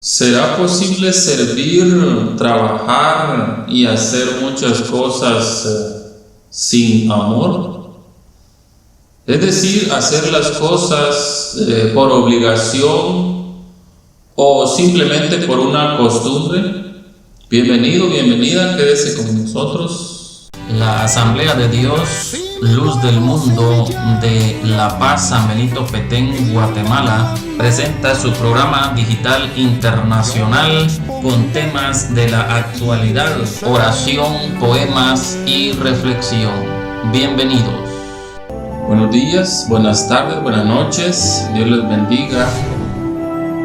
¿Será posible servir, trabajar y hacer muchas cosas sin amor? Es decir, hacer las cosas por obligación o simplemente por una costumbre. Bienvenido, bienvenida, quédese con nosotros. La Asamblea de Dios, Luz del Mundo de La Paz, San Benito, Petén, Guatemala, presenta su programa digital internacional con temas de la actualidad, oración, poemas y reflexión. Bienvenidos. Buenos días, buenas tardes, buenas noches, Dios les bendiga.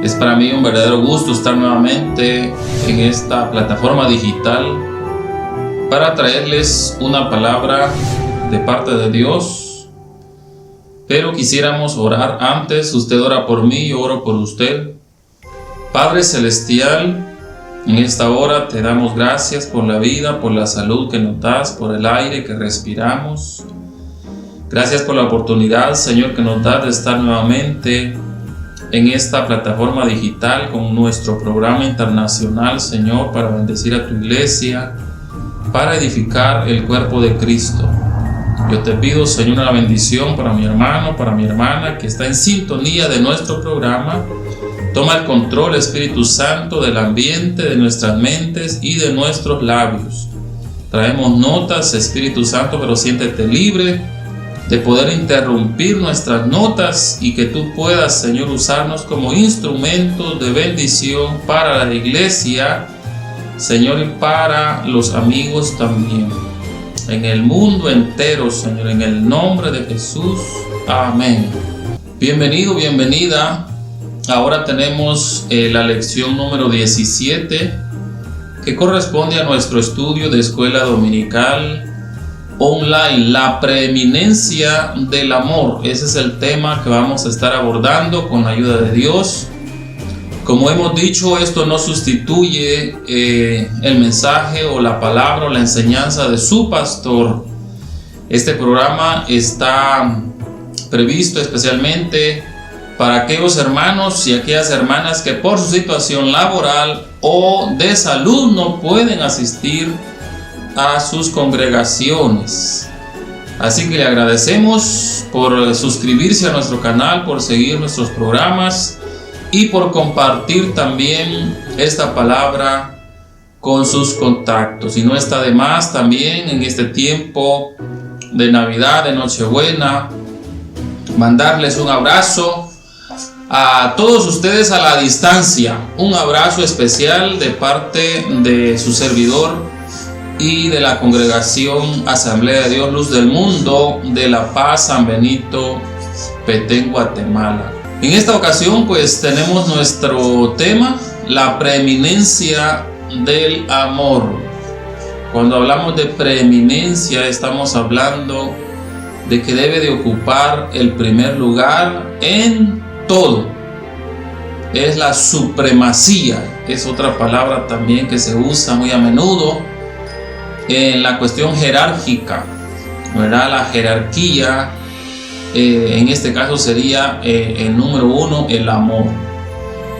Es para mí un verdadero gusto estar nuevamente en esta plataforma digital para traerles una palabra de parte de Dios. Pero quisiéramos orar antes. Usted ora por mí, yo oro por usted. Padre Celestial, en esta hora te damos gracias por la vida, por la salud que nos das, por el aire que respiramos. Gracias por la oportunidad, Señor, que nos das de estar nuevamente en esta plataforma digital con nuestro programa internacional, Señor, para bendecir a tu iglesia, para edificar el cuerpo de Cristo. Yo te pido, Señor, una bendición para mi hermano, para mi hermana que está en sintonía de nuestro programa. Toma el control, Espíritu Santo, del ambiente, de nuestras mentes y de nuestros labios. Traemos notas, Espíritu Santo, pero siéntete libre de poder interrumpir nuestras notas y que tú puedas, Señor, usarnos como instrumentos de bendición para la iglesia, Señor, y para los amigos también. En el mundo entero, Señor, en el nombre de Jesús. Amén. Bienvenido, bienvenida. Ahora tenemos la lección número 17, que corresponde a nuestro estudio de escuela dominical online, la preeminencia del amor. Ese es el tema que vamos a estar abordando con la ayuda de Dios. Como hemos dicho, esto no sustituye el mensaje o la palabra o la enseñanza de su pastor. Este programa está previsto especialmente para aquellos hermanos y aquellas hermanas que por su situación laboral o de salud no pueden asistir a sus congregaciones. Así que le agradecemos por suscribirse a nuestro canal, por seguir nuestros programas y por compartir también esta palabra con sus contactos. Y no está de más también en este tiempo de Navidad, de Nochebuena, mandarles un abrazo a todos ustedes a la distancia. Un abrazo especial de parte de su servidor y de la congregación Asamblea de Dios Luz del Mundo de La Paz, San Benito, Petén, Guatemala. En esta ocasión pues tenemos nuestro tema, la preeminencia del amor. Cuando hablamos de preeminencia estamos hablando de que debe de ocupar el primer lugar en todo. Es la supremacía, es otra palabra también que se usa muy a menudo en la cuestión jerárquica, ¿verdad? La jerarquía, en este caso sería el número 1, el amor.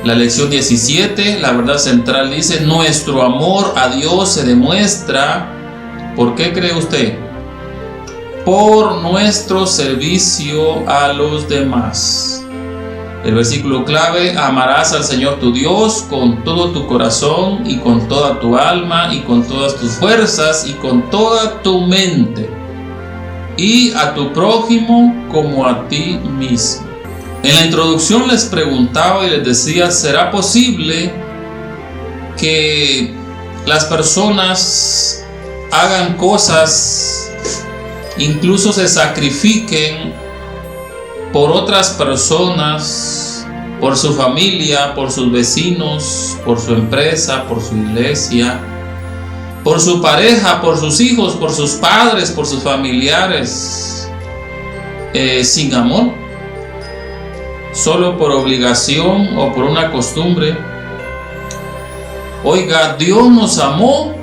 La lección 17, la verdad central dice: nuestro amor a Dios se demuestra, ¿por qué cree usted? Por nuestro servicio a los demás. El versículo clave: amarás al Señor tu Dios con todo tu corazón y con toda tu alma y con todas tus fuerzas y con toda tu mente, y a tu prójimo como a ti mismo. En la introducción les preguntaba y les decía: ¿será posible que las personas hagan cosas, incluso se sacrifiquen por otras personas, por su familia, por sus vecinos, por su empresa, por su iglesia, por su pareja, por sus hijos, por sus padres, por sus familiares, sin amor, solo por obligación o por una costumbre? Oiga, Dios nos amó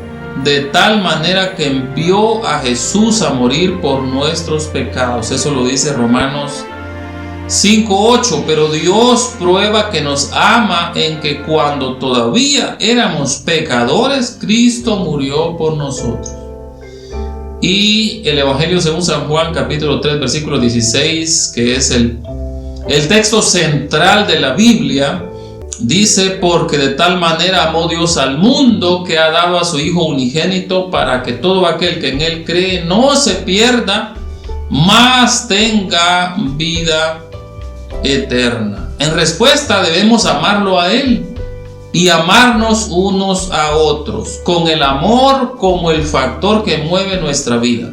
de tal manera que envió a Jesús a morir por nuestros pecados. Eso lo dice Romanos 5:8, pero Dios prueba que nos ama en que cuando todavía éramos pecadores, Cristo murió por nosotros. Y el Evangelio según San Juan, capítulo 3, versículo 16, que es el texto central de la Biblia, dice: porque de tal manera amó Dios al mundo que ha dado a su Hijo unigénito, para que todo aquel que en él cree no se pierda, mas tenga vida eterna. En respuesta, debemos amarlo a Él y amarnos unos a otros, con el amor como el factor que mueve nuestra vida.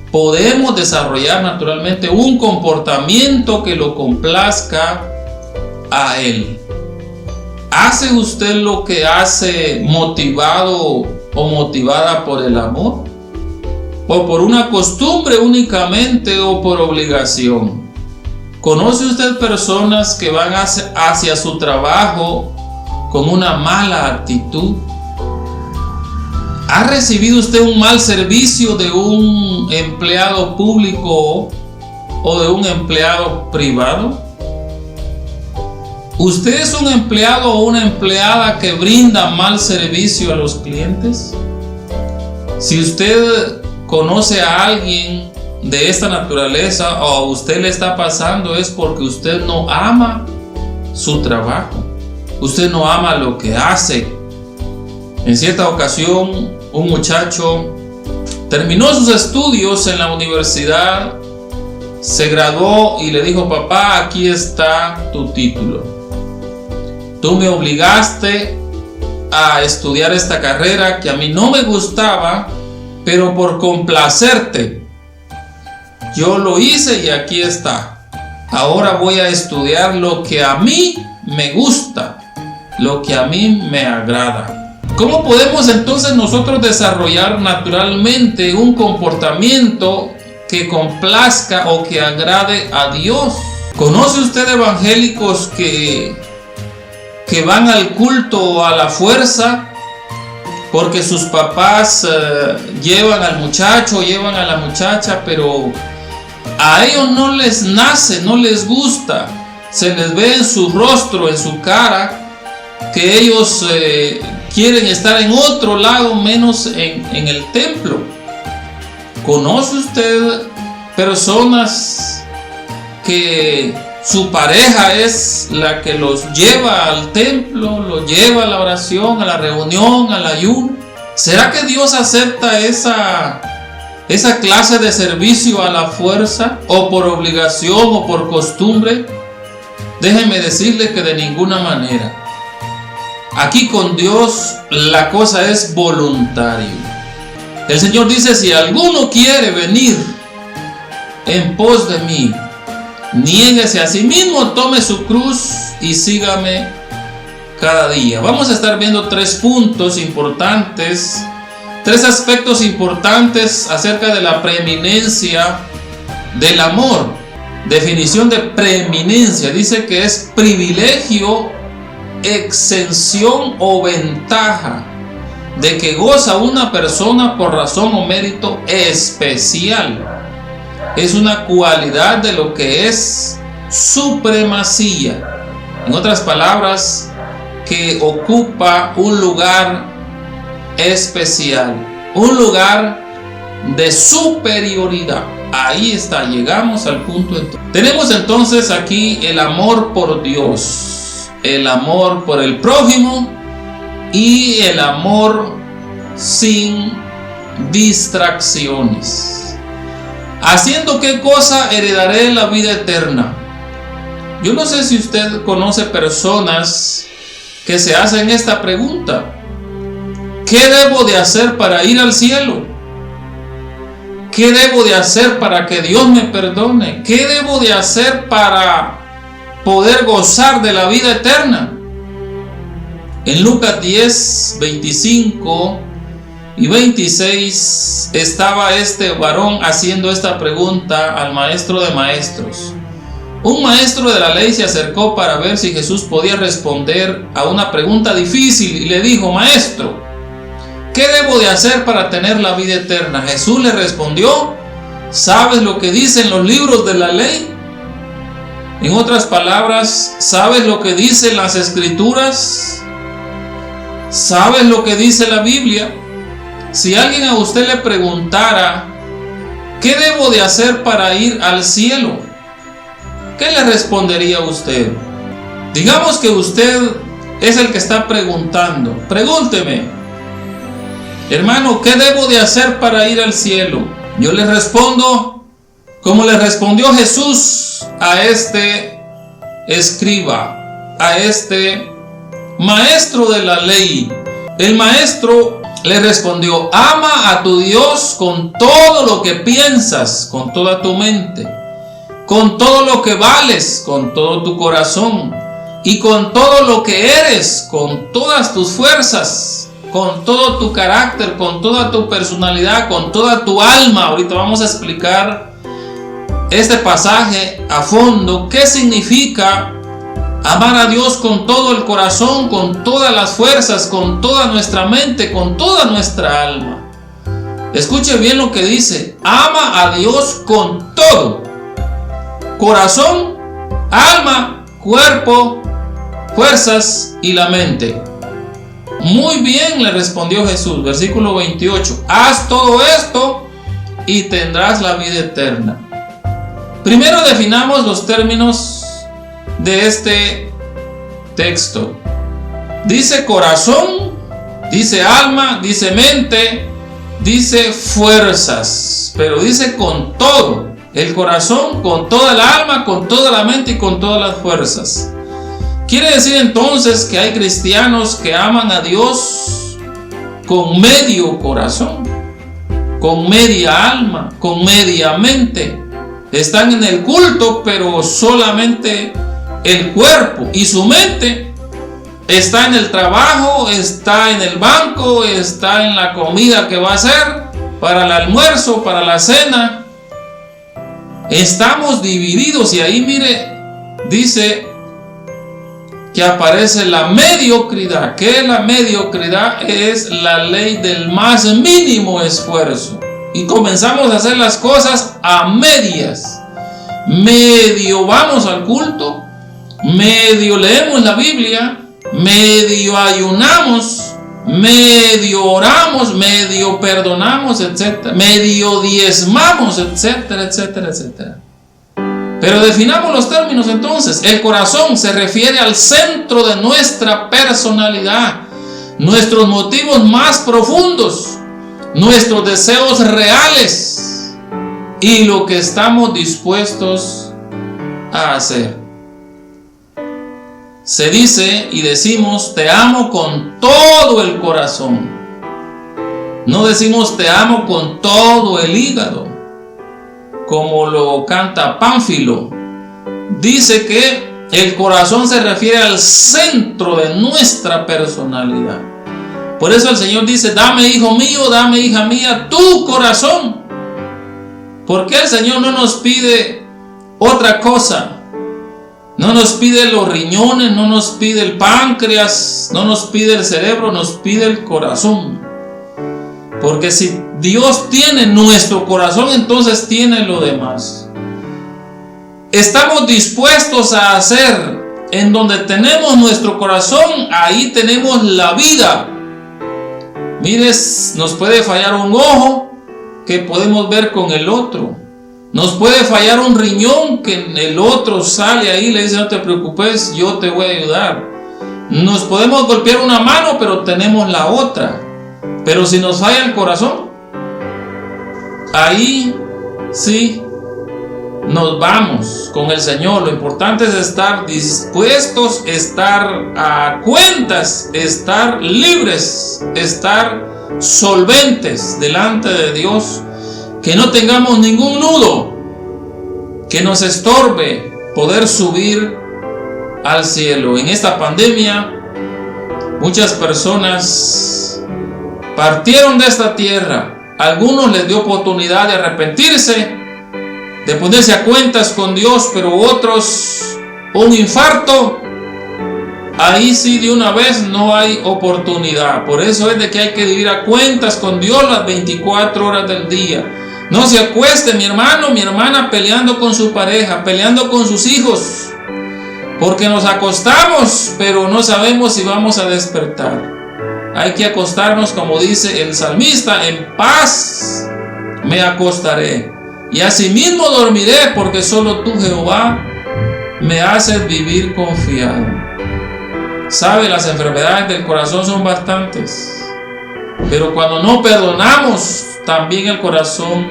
Podemos desarrollar naturalmente un comportamiento que lo complazca a Él. ¿Hace usted lo que hace motivado o motivada por el amor? ¿O por una costumbre únicamente o por obligación? ¿Conoce usted personas que van hacia su trabajo con una mala actitud? ¿Ha recibido usted un mal servicio de un empleado público o de un empleado privado? ¿Usted es un empleado o una empleada que brinda mal servicio a los clientes? Si usted conoce a alguien de esta naturaleza o a usted le está pasando, es porque usted no ama su trabajo. Usted no ama lo que hace. En cierta ocasión, un muchacho terminó sus estudios en la universidad, se graduó y le dijo: papá, aquí está tu título. Tú me obligaste a estudiar esta carrera que a mí no me gustaba, pero por complacerte yo lo hice y aquí está. Ahora voy a estudiar lo que a mí me gusta, lo que a mí me agrada. ¿Cómo podemos entonces nosotros desarrollar naturalmente un comportamiento que complazca o que agrade a Dios? ¿Conoce usted evangélicos que van al culto a la fuerza porque sus papás llevan al muchacho, llevan a la muchacha, pero a ellos no les nace, no les gusta? Se les ve en su rostro, en su cara, que ellos quieren estar en otro lado menos en el templo. ¿Conoce usted personas que su pareja es la que los lleva al templo, los lleva a la oración, a la reunión, al ayuno? ¿Será que Dios acepta esa clase de servicio a la fuerza, o por obligación, o por costumbre? Déjeme decirle que de ninguna manera. Aquí con Dios la cosa es voluntario. El Señor dice: si alguno quiere venir en pos de mí, niéguese a sí mismo, tome su cruz y sígame cada día. Vamos a estar viendo tres puntos importantes, tres aspectos importantes acerca de la preeminencia del amor. Definición de preeminencia: dice que es privilegio, exención o ventaja de que goza una persona por razón o mérito especial. Es una cualidad de lo que es supremacía. En otras palabras, que ocupa un lugar especial, un lugar de superioridad. Ahí está, llegamos al punto. Tenemos entonces aquí el amor por Dios, el amor por el prójimo y el amor sin distracciones. ¿Haciendo qué cosa heredaré la vida eterna? Yo no sé si usted conoce personas que se hacen esta pregunta: ¿qué debo de hacer para ir al cielo? ¿Qué debo de hacer para que Dios me perdone? ¿Qué debo de hacer para poder gozar de la vida eterna? En Lucas 10, 25 y 26 estaba este varón haciendo esta pregunta al maestro de maestros. Un maestro de la ley se acercó para ver si Jesús podía responder a una pregunta difícil y le dijo: maestro, ¿qué debo de hacer para tener la vida eterna? Jesús le respondió: ¿sabes lo que dicen los libros de la ley? En otras palabras, ¿sabes lo que dicen las Escrituras? ¿Sabes lo que dice la Biblia? Si alguien a usted le preguntara, ¿qué debo de hacer para ir al cielo? ¿Qué le respondería a usted? Digamos que usted es el que está preguntando. Pregúnteme, hermano, ¿qué debo de hacer para ir al cielo? Yo le respondo como le respondió Jesús a este escriba, a este maestro de la ley. El maestro le respondió: ama a tu Dios con todo lo que piensas, con toda tu mente, con todo lo que vales, con todo tu corazón, y con todo lo que eres, con todas tus fuerzas, con todo tu carácter, con toda tu personalidad, con toda tu alma. Ahorita vamos a explicar este pasaje a fondo. ¿Qué significa amar a Dios con todo el corazón, con todas las fuerzas, con toda nuestra mente, con toda nuestra alma? Escuche bien lo que dice: ama a Dios con todo, corazón, alma, cuerpo, fuerzas y la mente. Muy bien, le respondió Jesús, versículo 28. Haz todo esto y tendrás la vida eterna. Primero definamos los términos de este texto. Dice corazón, dice alma, dice mente, dice fuerzas, pero dice con todo. El corazón, con toda el alma, con toda la mente y con todas las fuerzas. Quiere decir entonces que hay cristianos que aman a Dios con medio corazón, con media alma, con media mente. Están en el culto, pero solamente el cuerpo, y su mente está en el trabajo, está en el banco, está en la comida que va a hacer para el almuerzo, para la cena. Estamos divididos, y ahí mire, dice que aparece la mediocridad. ¿Qué es la mediocridad? Es la ley del más mínimo esfuerzo. Y comenzamos a hacer las cosas a medias. Medio vamos al culto, medio leemos la Biblia, medio ayunamos, medio oramos, medio perdonamos, etcétera, medio diezmamos, etcétera, etcétera, etcétera. Pero definamos los términos entonces. El corazón se refiere al centro de nuestra personalidad, nuestros motivos más profundos, nuestros deseos reales y lo que estamos dispuestos a hacer. Se dice y decimos: te amo con todo el corazón. No decimos: te amo con todo el hígado, como lo canta Pánfilo. Dice que el corazón se refiere al centro de nuestra personalidad. Por eso el Señor dice: dame, hijo mío, dame, hija mía, tu corazón. Porque el Señor no nos pide otra cosa. No nos pide los riñones, no nos pide el páncreas, no nos pide el cerebro, nos pide el corazón. Porque si Dios tiene nuestro corazón, entonces tiene lo demás. Estamos dispuestos a hacer. En donde tenemos nuestro corazón, ahí tenemos la vida. Mires, nos puede fallar un ojo que podemos ver con el otro. Nos puede fallar un riñón que el otro sale ahí y le dice: no te preocupes, yo te voy a ayudar. Nos podemos golpear una mano, pero tenemos la otra. Pero si nos falla el corazón, ahí sí nos vamos con el Señor. Lo importante es estar dispuestos, estar a cuentas, estar libres, estar solventes delante de Dios. Que no tengamos ningún nudo que nos estorbe poder subir al cielo. En esta pandemia, muchas personas partieron de esta tierra. Algunos les dio oportunidad de arrepentirse, de ponerse a cuentas con Dios, pero otros, un infarto, ahí sí de una vez no hay oportunidad. Por eso es de que hay que vivir a cuentas con Dios las 24 horas del día. No se acueste, mi hermano, mi hermana, peleando con su pareja, peleando con sus hijos, Porque nos acostamos, pero no sabemos si vamos a despertar. Hay que acostarnos, como dice el salmista, en paz me acostaré. Y asimismo dormiré, porque solo tú, Jehová, me haces vivir confiado. Sabe, las enfermedades del corazón son bastantes. Pero cuando no perdonamos, también el corazón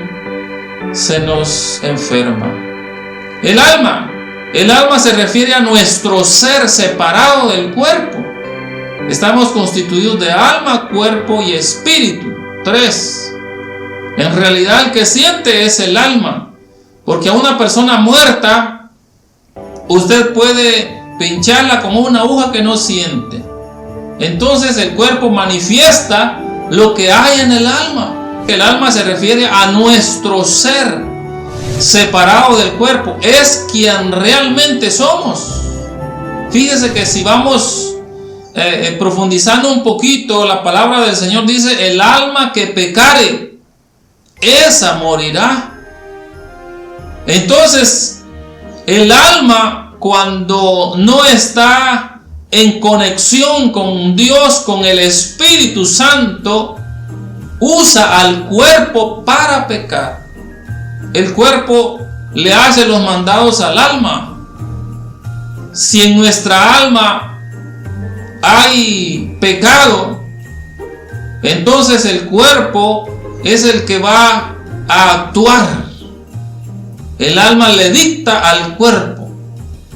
se nos enferma. El alma se refiere a nuestro ser separado del cuerpo. Estamos constituidos de alma, cuerpo y espíritu. 3. En realidad el que siente es el alma, porque a una persona muerta usted puede pincharla como una aguja que no siente. Entonces el cuerpo manifiesta lo que hay en el alma. El alma se refiere a nuestro ser separado del cuerpo, es quien realmente somos. Fíjese que si vamos profundizando un poquito, la palabra del Señor dice: el alma que pecare, esa morirá. Entonces el alma, cuando no está en conexión con Dios, con el Espíritu Santo, usa al cuerpo para pecar. El cuerpo le hace los mandados al alma. Si en nuestra alma hay pecado, entonces el cuerpo es el que va a actuar. El alma le dicta al cuerpo.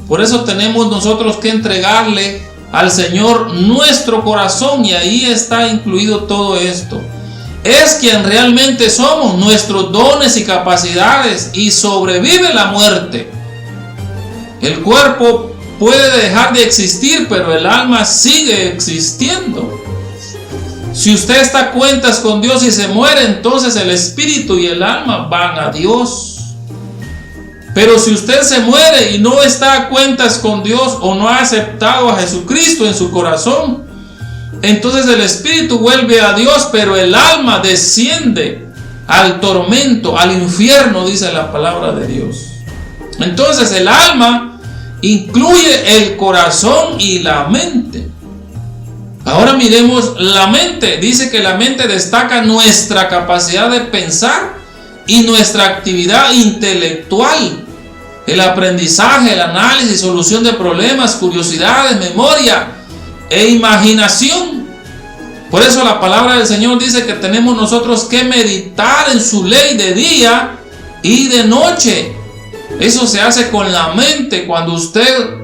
Por eso tenemos nosotros que entregarle al Señor nuestro corazón, y ahí está incluido todo esto. Es quien realmente somos, nuestros dones y capacidades, y sobrevive la muerte. El cuerpo puede dejar de existir, pero el alma sigue existiendo. Si usted está a cuentas con Dios y se muere, entonces el espíritu y el alma van a Dios. Pero si usted se muere y no está a cuentas con Dios, o no ha aceptado a Jesucristo en su corazón, entonces el espíritu vuelve a Dios, pero el alma desciende al tormento, al infierno, dice la palabra de Dios. Entonces el alma incluye el corazón y la mente. Ahora miremos la mente. Dice que la mente destaca nuestra capacidad de pensar y nuestra actividad intelectual, el aprendizaje, el análisis, solución de problemas, curiosidades, memoria e imaginación. Por eso la palabra del Señor dice que tenemos nosotros que meditar en su ley de día y de noche. Eso se hace con la mente. Cuando usted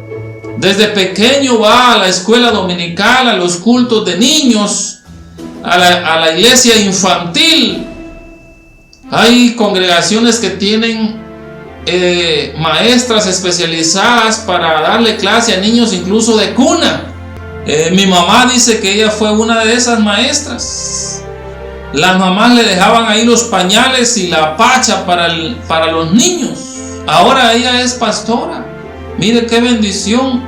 desde pequeño va a la escuela dominical, a los cultos de niños, a la iglesia infantil, hay congregaciones que tienen maestras especializadas para darle clase a niños incluso de cuna. Mi mamá dice que ella fue una de esas maestras. Las mamás le dejaban ahí los pañales y la pacha para los niños. Ahora ella es pastora. Mire qué bendición.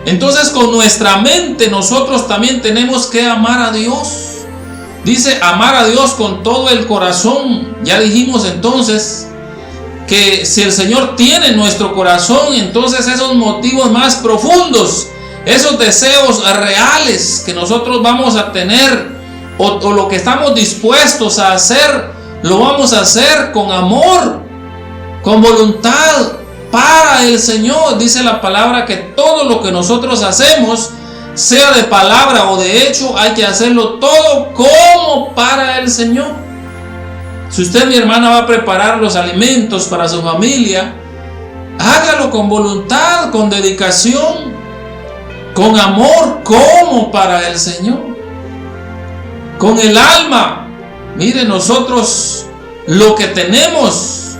Entonces con nuestra mente nosotros también tenemos que amar a Dios. Dice amar a Dios con todo el corazón. Ya dijimos entonces que si el Señor tiene nuestro corazón, entonces esos motivos más profundos, esos deseos reales que nosotros vamos a tener, o lo que estamos dispuestos a hacer, lo vamos a hacer con amor, con voluntad para el Señor. Dice la palabra que todo lo que nosotros hacemos, sea de palabra o de hecho, hay que hacerlo todo como para el Señor. Si usted, mi hermana, va a preparar los alimentos para su familia, hágalo con voluntad, con dedicación, con amor, como para el Señor. Con el alma. Mire, nosotros lo que tenemos,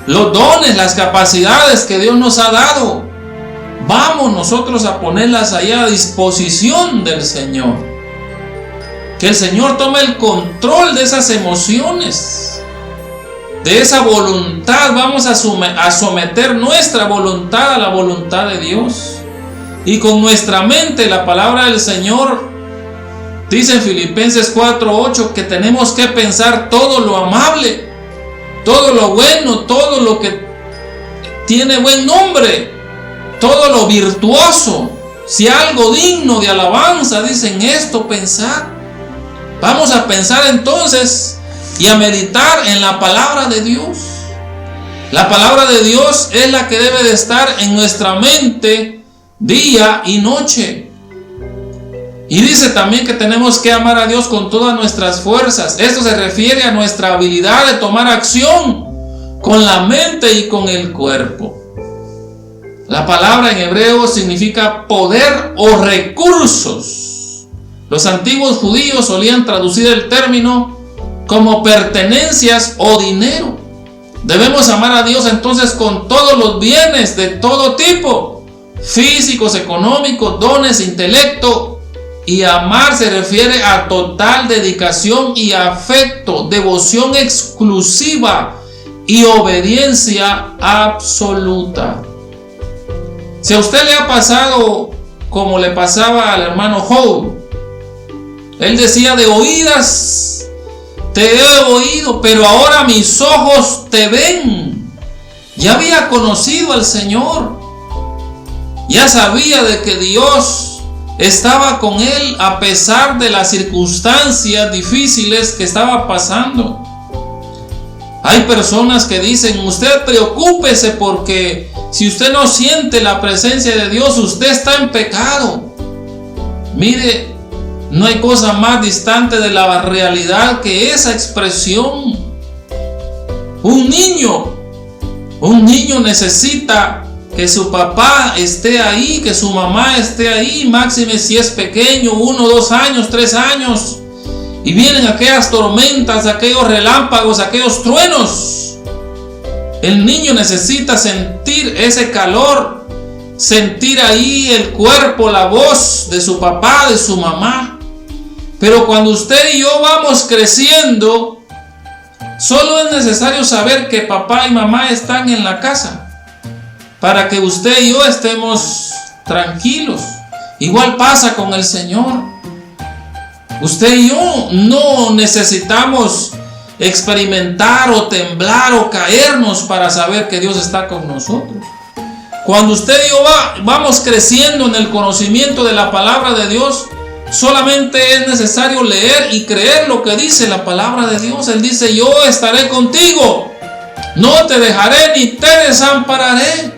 los dones, las capacidades que Dios nos ha dado, vamos nosotros a ponerlas allá a disposición del Señor. Que el Señor tome el control de esas emociones, de esa voluntad. Vamos a someter nuestra voluntad a la voluntad de Dios. Y con nuestra mente, la palabra del Señor dice en Filipenses 4:8 que tenemos que pensar todo lo amable, todo lo bueno, todo lo que tiene buen nombre, todo lo virtuoso, si algo digno de alabanza, dicen esto, pensad. Vamos a pensar entonces y a meditar en la palabra de Dios. La palabra de Dios es la que debe de estar en nuestra mente día y noche. Y dice también que tenemos que amar a Dios con todas nuestras fuerzas. Esto se refiere a nuestra habilidad de tomar acción con la mente y con el cuerpo. La palabra en hebreo significa poder o recursos. Los antiguos judíos solían traducir el término como pertenencias o dinero. Debemos amar a Dios entonces con todos los bienes de todo tipo, físicos, económicos, dones, intelecto. Y amar se refiere a total dedicación y afecto, devoción exclusiva y obediencia absoluta. Si a usted le ha pasado como le pasaba al hermano Job, él decía: de oídas te he oído, pero ahora mis ojos te ven. Ya había conocido al Señor, ya sabía de que Dios estaba con él a pesar de las circunstancias difíciles que estaba pasando. Hay personas que dicen: usted preocúpese porque si usted no siente la presencia de Dios, usted está en pecado. Mire, no hay cosa más distante de la realidad que esa expresión. Un niño necesita que su papá esté ahí, que su mamá esté ahí, máxime si es pequeño, 1, 2 años, 3 años, y vienen aquellas tormentas, aquellos relámpagos, aquellos truenos. El niño necesita sentir ese calor, sentir ahí el cuerpo, la voz de su papá, de su mamá. Pero cuando usted y yo vamos creciendo, solo es necesario saber que papá y mamá están en la casa para que usted y yo estemos tranquilos. Igual pasa con el Señor. Usted y yo no necesitamos experimentar o temblar o caernos para saber que Dios está con nosotros. Cuando usted y yo vamos creciendo en el conocimiento de la palabra de Dios, solamente es necesario leer y creer lo que dice la palabra de Dios. Él dice: yo estaré contigo, no te dejaré ni te desampararé.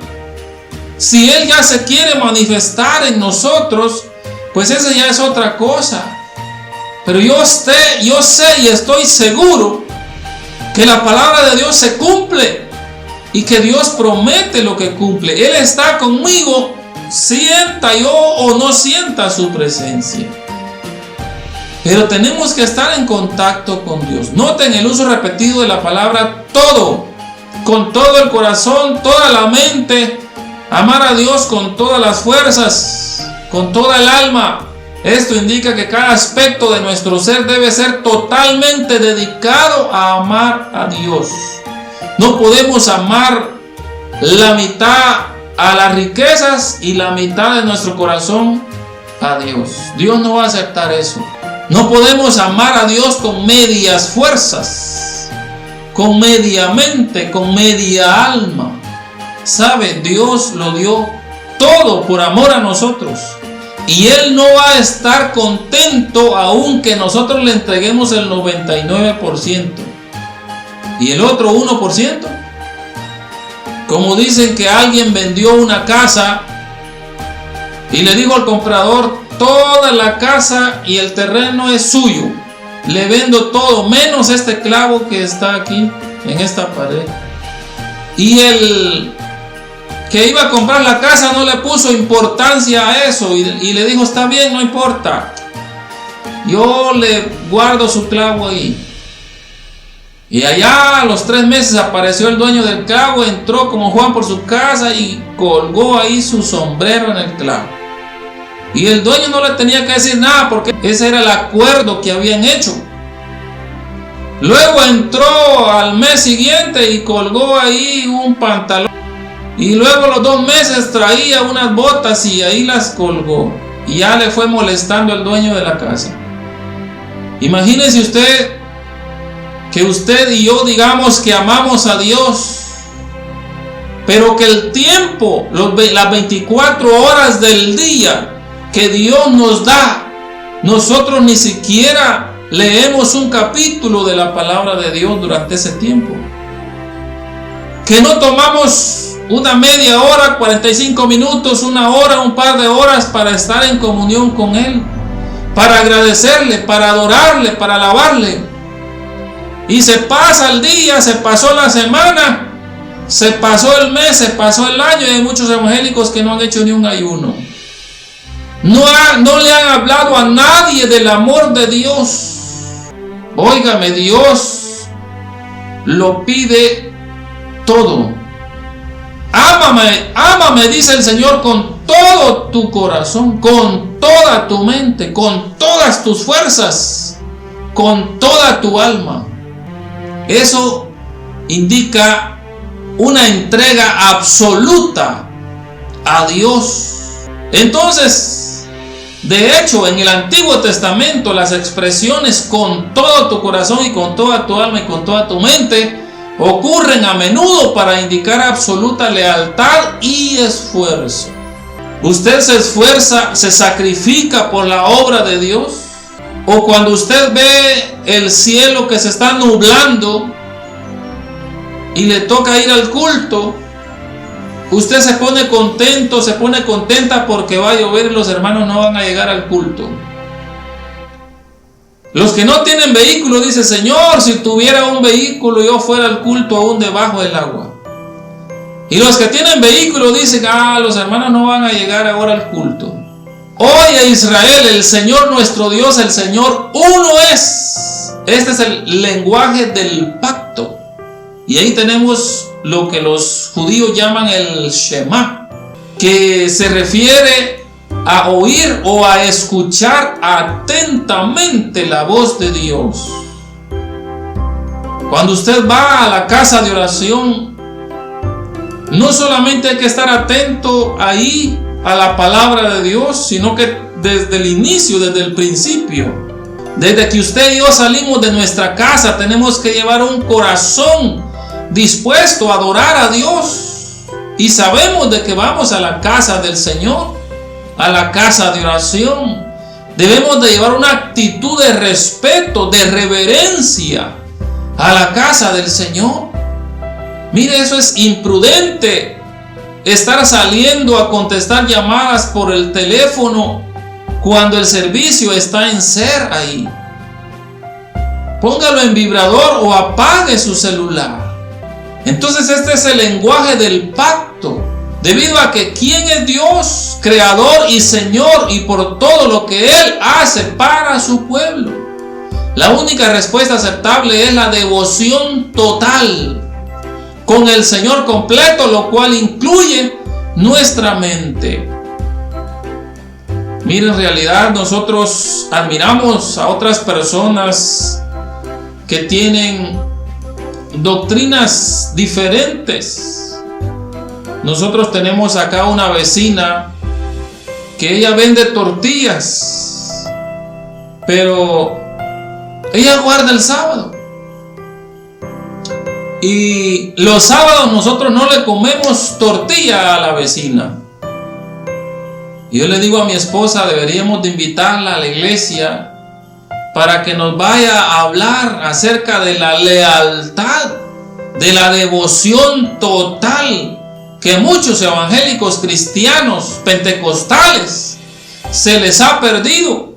Si Él ya se quiere manifestar en nosotros, pues esa ya es otra cosa. Pero yo sé y estoy seguro que la palabra de Dios se cumple y que Dios promete lo que cumple. Él está conmigo, sienta yo o no sienta su presencia. Pero tenemos que estar en contacto con Dios. Noten el uso repetido de la palabra todo, con todo el corazón, toda la mente. Amar a Dios con todas las fuerzas, con toda el alma. Esto indica que cada aspecto de nuestro ser debe ser totalmente dedicado a amar a Dios. No podemos amar la mitad a las riquezas y la mitad de nuestro corazón a Dios. Dios no va a aceptar eso. No podemos amar a Dios con medias fuerzas, con media mente, con media alma. ¿Sabe? Dios lo dio todo por amor a nosotros. Y Él no va a estar contento aunque nosotros le entreguemos el 99%. ¿Y el otro 1%? Como dicen que alguien vendió una casa y le dijo al comprador: toda la casa y el terreno es suyo. Le vendo todo, menos este clavo que está aquí en esta pared. Y el que iba a comprar la casa no le puso importancia a eso y le dijo: está bien, no importa, yo le guardo su clavo ahí. Y allá a los 3 meses apareció el dueño del clavo, entró como Juan por su casa y colgó ahí su sombrero en el clavo. Y el dueño no le tenía que decir nada porque ese era el acuerdo que habían hecho. Luego entró al mes siguiente y colgó ahí un pantalón. Y luego los 2 meses traía unas botas y ahí las colgó. Y ya le fue molestando al dueño de la casa. Imagínese usted que usted y yo digamos que amamos a Dios Pero que el tiempo, las 24 horas del día que Dios nos da, nosotros ni siquiera leemos un capítulo de la palabra de Dios durante ese tiempo. Que no tomamos una media hora, 45 minutos, una hora, un par de horas para estar en comunión con Él, para agradecerle, para adorarle, para alabarle. Y se pasa el día, se pasó la semana, se pasó el mes, se pasó el año, y hay muchos evangélicos que no han hecho ni un ayuno. No le han hablado a nadie del amor de Dios. Óigame, Dios lo pide todo. Ámame, dice el Señor, con todo tu corazón, con toda tu mente, con todas tus fuerzas, con toda tu alma. Eso indica una entrega absoluta a Dios. Entonces, de hecho, en el Antiguo Testamento, las expresiones con todo tu corazón y con toda tu alma y con toda tu mente ocurren a menudo para indicar absoluta lealtad y esfuerzo. ¿Usted se esfuerza, se sacrifica por la obra de Dios? ¿O cuando usted ve el cielo que se está nublando y le toca ir al culto, usted se pone contento, se pone contenta porque va a llover y los hermanos no van a llegar al culto? Los que no tienen vehículo dicen: Señor, si tuviera un vehículo yo fuera al culto aún debajo del agua. Y los que tienen vehículo dicen: los hermanos no van a llegar ahora al culto. Oye Israel, el Señor nuestro Dios, el Señor uno es. Este es el lenguaje del pacto. Y ahí tenemos lo que los judíos llaman el Shema, que se refiere a oír o a escuchar atentamente la voz de Dios. Cuando usted va a la casa de oración, no solamente hay que estar atento ahí a la palabra de Dios, sino que desde el inicio, desde el principio, desde que usted y yo salimos de nuestra casa, tenemos que llevar un corazón dispuesto a adorar a Dios. Y sabemos de que vamos a la casa del Señor, a la casa de oración. Debemos de llevar una actitud de respeto, de reverencia a la casa del Señor. Mire, eso es imprudente, estar saliendo a contestar llamadas por el teléfono cuando el servicio está en ser ahí. Póngalo en vibrador o apague su celular. Entonces este es el lenguaje del pacto, debido a que ¿quién es Dios? Creador y Señor, y por todo lo que Él hace para su pueblo. La única respuesta aceptable es la devoción total con el Señor completo, lo cual incluye nuestra mente. Mire, en realidad nosotros admiramos a otras personas que tienen doctrinas diferentes. Nosotros tenemos acá una vecina que ella vende tortillas, pero ella guarda el sábado. Y los sábados nosotros no le comemos tortilla a la vecina. Y yo le digo a mi esposa, deberíamos de invitarla a la iglesia para que nos vaya a hablar acerca de la lealtad, de la devoción total que muchos evangélicos cristianos pentecostales se les ha perdido.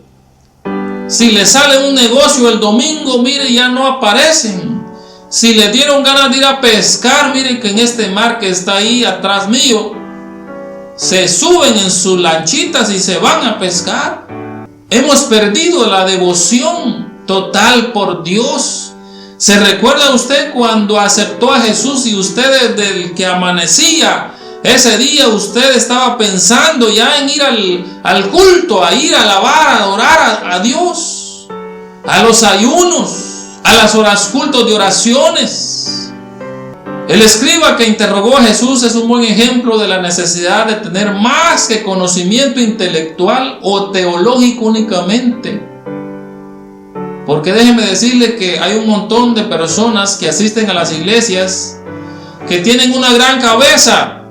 Si les sale un negocio el domingo, mire, ya no aparecen. Si les dieron ganas de ir a pescar, miren que en este mar que está ahí atrás mío, se suben en sus lanchitas y se van a pescar. Hemos perdido la devoción total por Dios. ¿Se recuerda usted cuando aceptó a Jesús y usted desde el que amanecía ese día usted estaba pensando ya en ir al culto, a ir a alabar, a adorar a Dios, a los ayunos, a las horas cultos de oraciones? El escriba que interrogó a Jesús es un buen ejemplo de la necesidad de tener más que conocimiento intelectual o teológico únicamente. Porque déjeme decirle que hay un montón de personas que asisten a las iglesias que tienen una gran cabeza,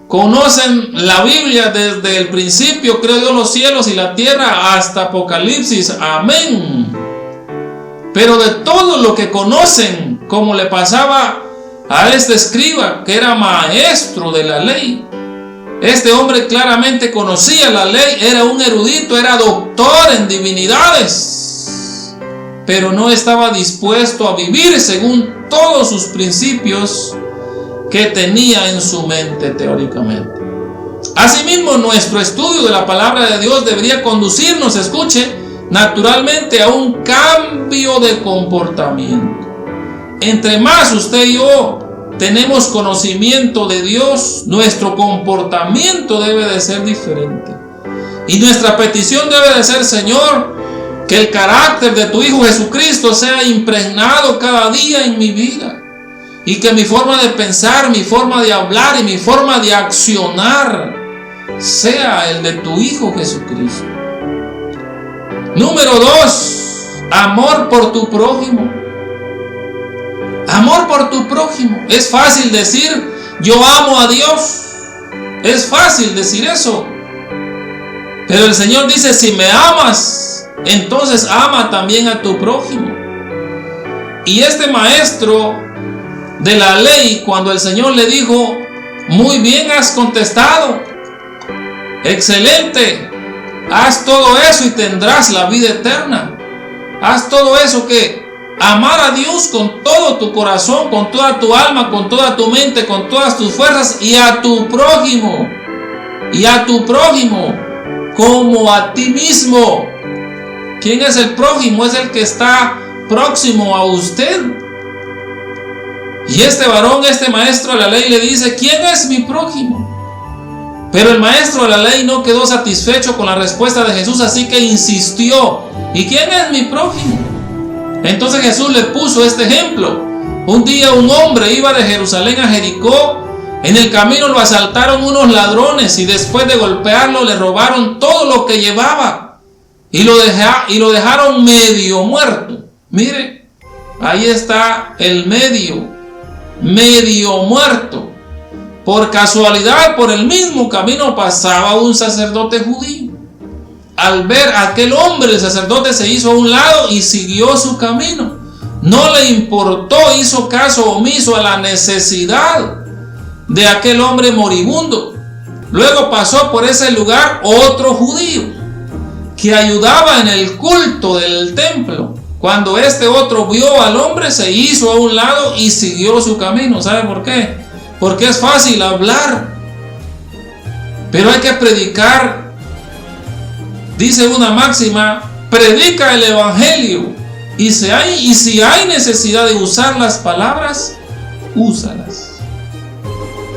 conocen la Biblia desde el principio, creó Dios los cielos y la tierra, hasta Apocalipsis, amén. Pero de todo lo que conocen, como le pasaba a este escriba, que era maestro de la ley, este hombre claramente conocía la ley, era un erudito, era doctor en divinidades, pero no estaba dispuesto a vivir según todos sus principios que tenía en su mente teóricamente. Asimismo, nuestro estudio de la palabra de Dios debería conducirnos, escuche, naturalmente a un cambio de comportamiento. Entre más usted y yo tenemos conocimiento de Dios, nuestro comportamiento debe de ser diferente. Y nuestra petición debe de ser: Señor, que el carácter de tu Hijo Jesucristo sea impregnado cada día en mi vida. Y que mi forma de pensar, mi forma de hablar y mi forma de accionar sea el de tu Hijo Jesucristo. Número 2, amor por tu prójimo. Amor por tu prójimo. Es fácil decir: yo amo a Dios. Es fácil decir eso. Pero el Señor dice: si me amas, entonces ama también a tu prójimo. Y este maestro de la ley, cuando el Señor le dijo: muy bien has contestado, excelente, haz todo eso y tendrás la vida eterna. Haz todo eso, que amar a Dios con todo tu corazón, con toda tu alma, con toda tu mente, con todas tus fuerzas, y a tu prójimo como a ti mismo. ¿Quién es el prójimo? Es el que está próximo a usted. Y este varón, este maestro de la ley, le dice: ¿quién es mi prójimo? Pero el maestro de la ley no quedó satisfecho con la respuesta de Jesús, así que insistió: ¿y quién es mi prójimo? Entonces Jesús le puso este ejemplo. Un día un hombre iba de Jerusalén a Jericó. En el camino lo asaltaron unos ladrones y después de golpearlo le robaron todo lo que llevaba y lo dejaron medio muerto. Mire, ahí está el medio muerto. Por casualidad, por el mismo camino pasaba un sacerdote judío. Al ver a aquel hombre, el sacerdote se hizo a un lado y siguió su camino. No le importó, hizo caso omiso a la necesidad de aquel hombre moribundo. Luego pasó por ese lugar otro judío que ayudaba en el culto del templo. Cuando este otro vio al hombre, se hizo a un lado y siguió su camino. ¿Sabe por qué? Porque es fácil hablar, pero hay que predicar. Dice una máxima: predica el evangelio, y si hay necesidad de usar las palabras, úsalas.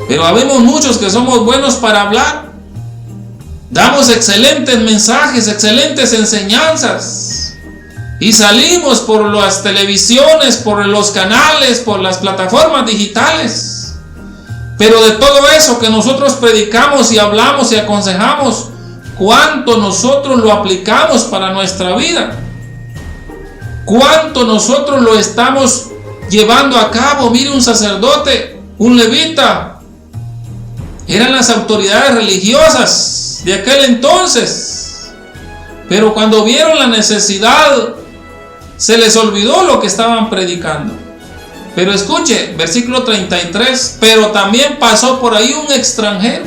Pero habemos muchos que somos buenos para hablar, damos excelentes mensajes, excelentes enseñanzas, y salimos por las televisiones, por los canales, por las plataformas digitales. Pero de todo eso que nosotros predicamos y hablamos y aconsejamos, ¿cuánto nosotros lo aplicamos para nuestra vida? ¿Cuánto nosotros lo estamos llevando a cabo? Mire, un sacerdote, un levita, eran las autoridades religiosas de aquel entonces. Pero cuando vieron la necesidad, se les olvidó lo que estaban predicando. Pero escuche, versículo 33, pero también pasó por ahí un extranjero,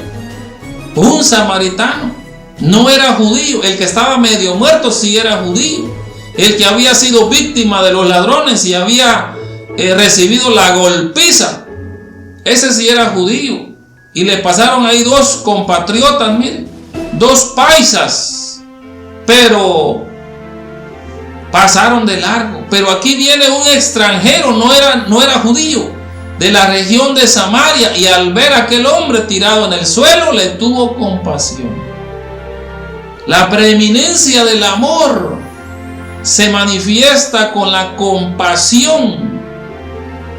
un samaritano. No era judío. El que estaba medio muerto sí era judío. El que había sido víctima de los ladrones y había recibido la golpiza, ese sí era judío. Y le pasaron ahí dos compatriotas, miren, dos paisas, pero pasaron de largo. Pero aquí viene un extranjero, no era judío, de la región de Samaria, y al ver a aquel hombre tirado en el suelo, le tuvo compasión. La preeminencia del amor se manifiesta con la compasión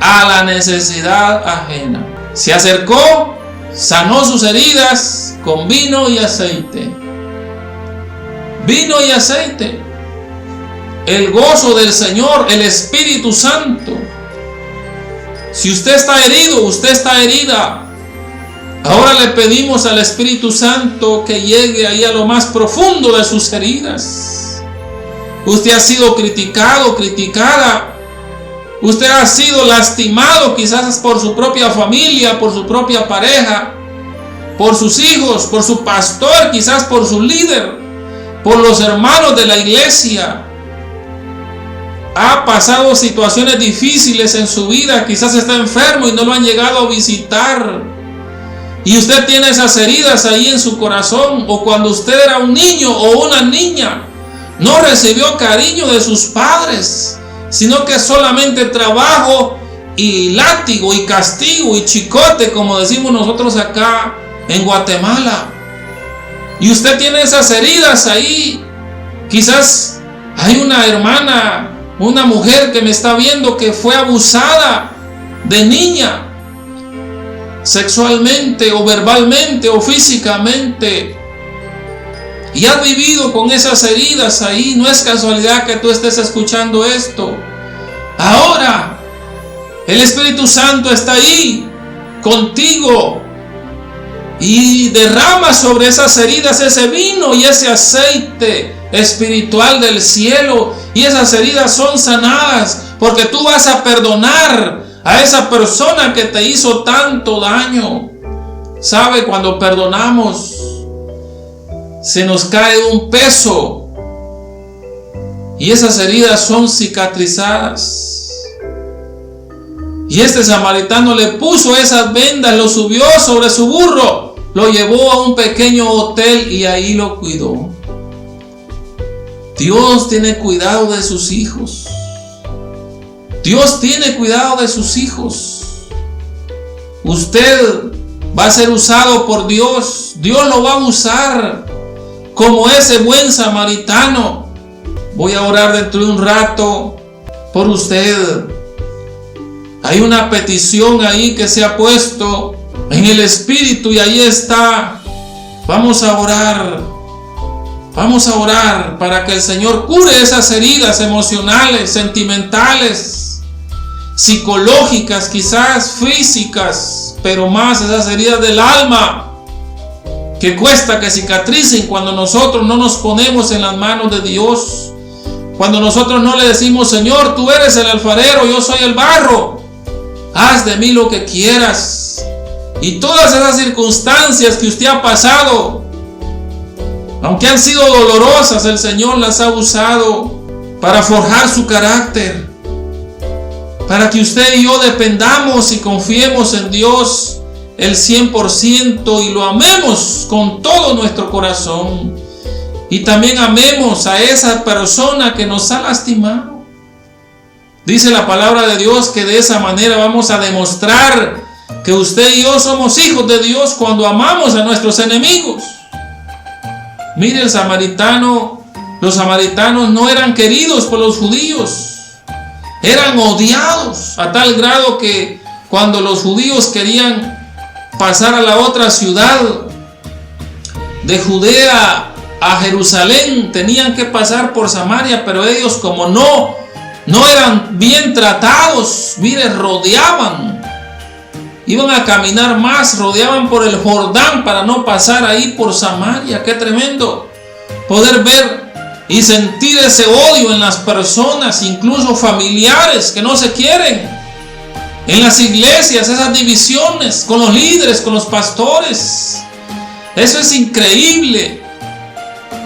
a la necesidad ajena. Se acercó, sanó sus heridas con vino y aceite. Vino y aceite. El gozo del Señor, el Espíritu Santo, Si usted está herido, usted está herida, ahora le pedimos al Espíritu Santo que llegue ahí a lo más profundo de sus heridas. Usted ha sido criticado, criticada. Usted ha sido lastimado quizás por su propia familia, por su propia pareja, por sus hijos, por su pastor, quizás por su líder, por los hermanos de la iglesia. Ha pasado situaciones difíciles en su vida, quizás está enfermo y no lo han llegado a visitar. Y usted tiene esas heridas ahí en su corazón, o cuando usted era un niño o una niña, no recibió cariño de sus padres, sino que solamente trabajo y látigo y castigo y chicote, como decimos nosotros acá en Guatemala. Y usted tiene esas heridas ahí. Quizás hay una hermana, una mujer que me está viendo que fue abusada de niña, sexualmente o verbalmente o físicamente, y has vivido con esas heridas ahí. No es casualidad que tú estés escuchando esto. Ahora el Espíritu Santo está ahí contigo y derrama sobre esas heridas ese vino y ese aceite espiritual del cielo, y esas heridas son sanadas, porque tú vas a perdonar a esa persona que te hizo tanto daño. ¿Sabe? Cuando perdonamos, se nos cae un peso y esas heridas son cicatrizadas. Y este samaritano le puso esas vendas, lo subió sobre su burro, lo llevó a un pequeño hotel y ahí lo cuidó. Dios tiene cuidado de sus hijos. Dios tiene cuidado de sus hijos. Usted va a ser usado por Dios. Dios lo va a usar como ese buen samaritano. Voy a orar dentro de un rato por usted. Hay una petición ahí que se ha puesto en el Espíritu y ahí está. Vamos a orar. Vamos a orar para que el Señor cure esas heridas emocionales, sentimentales, psicológicas, quizás físicas, pero más esas heridas del alma que cuesta que cicatricen cuando nosotros no nos ponemos en las manos de Dios. Cuando nosotros no le decimos: Señor, tú eres el alfarero, yo soy el barro, haz de mí lo que quieras. Y todas esas circunstancias que usted ha pasado, aunque han sido dolorosas, el Señor las ha usado para forjar su carácter, para que usted y yo dependamos y confiemos en Dios el 100% y lo amemos con todo nuestro corazón. Y también amemos a esa persona que nos ha lastimado. Dice la palabra de Dios que de esa manera vamos a demostrar que usted y yo somos hijos de Dios, cuando amamos a nuestros enemigos. Mire, los samaritanos no eran queridos por los judíos, eran odiados a tal grado que cuando los judíos querían pasar a la otra ciudad de Judea a Jerusalén, tenían que pasar por Samaria, pero ellos, como no eran bien tratados, mire, rodeaban, iban a caminar más, rodeaban por el Jordán para no pasar ahí por Samaria. Qué tremendo poder ver y sentir ese odio en las personas, incluso familiares que no se quieren. En las iglesias, esas divisiones con los líderes, con los pastores. Eso es increíble.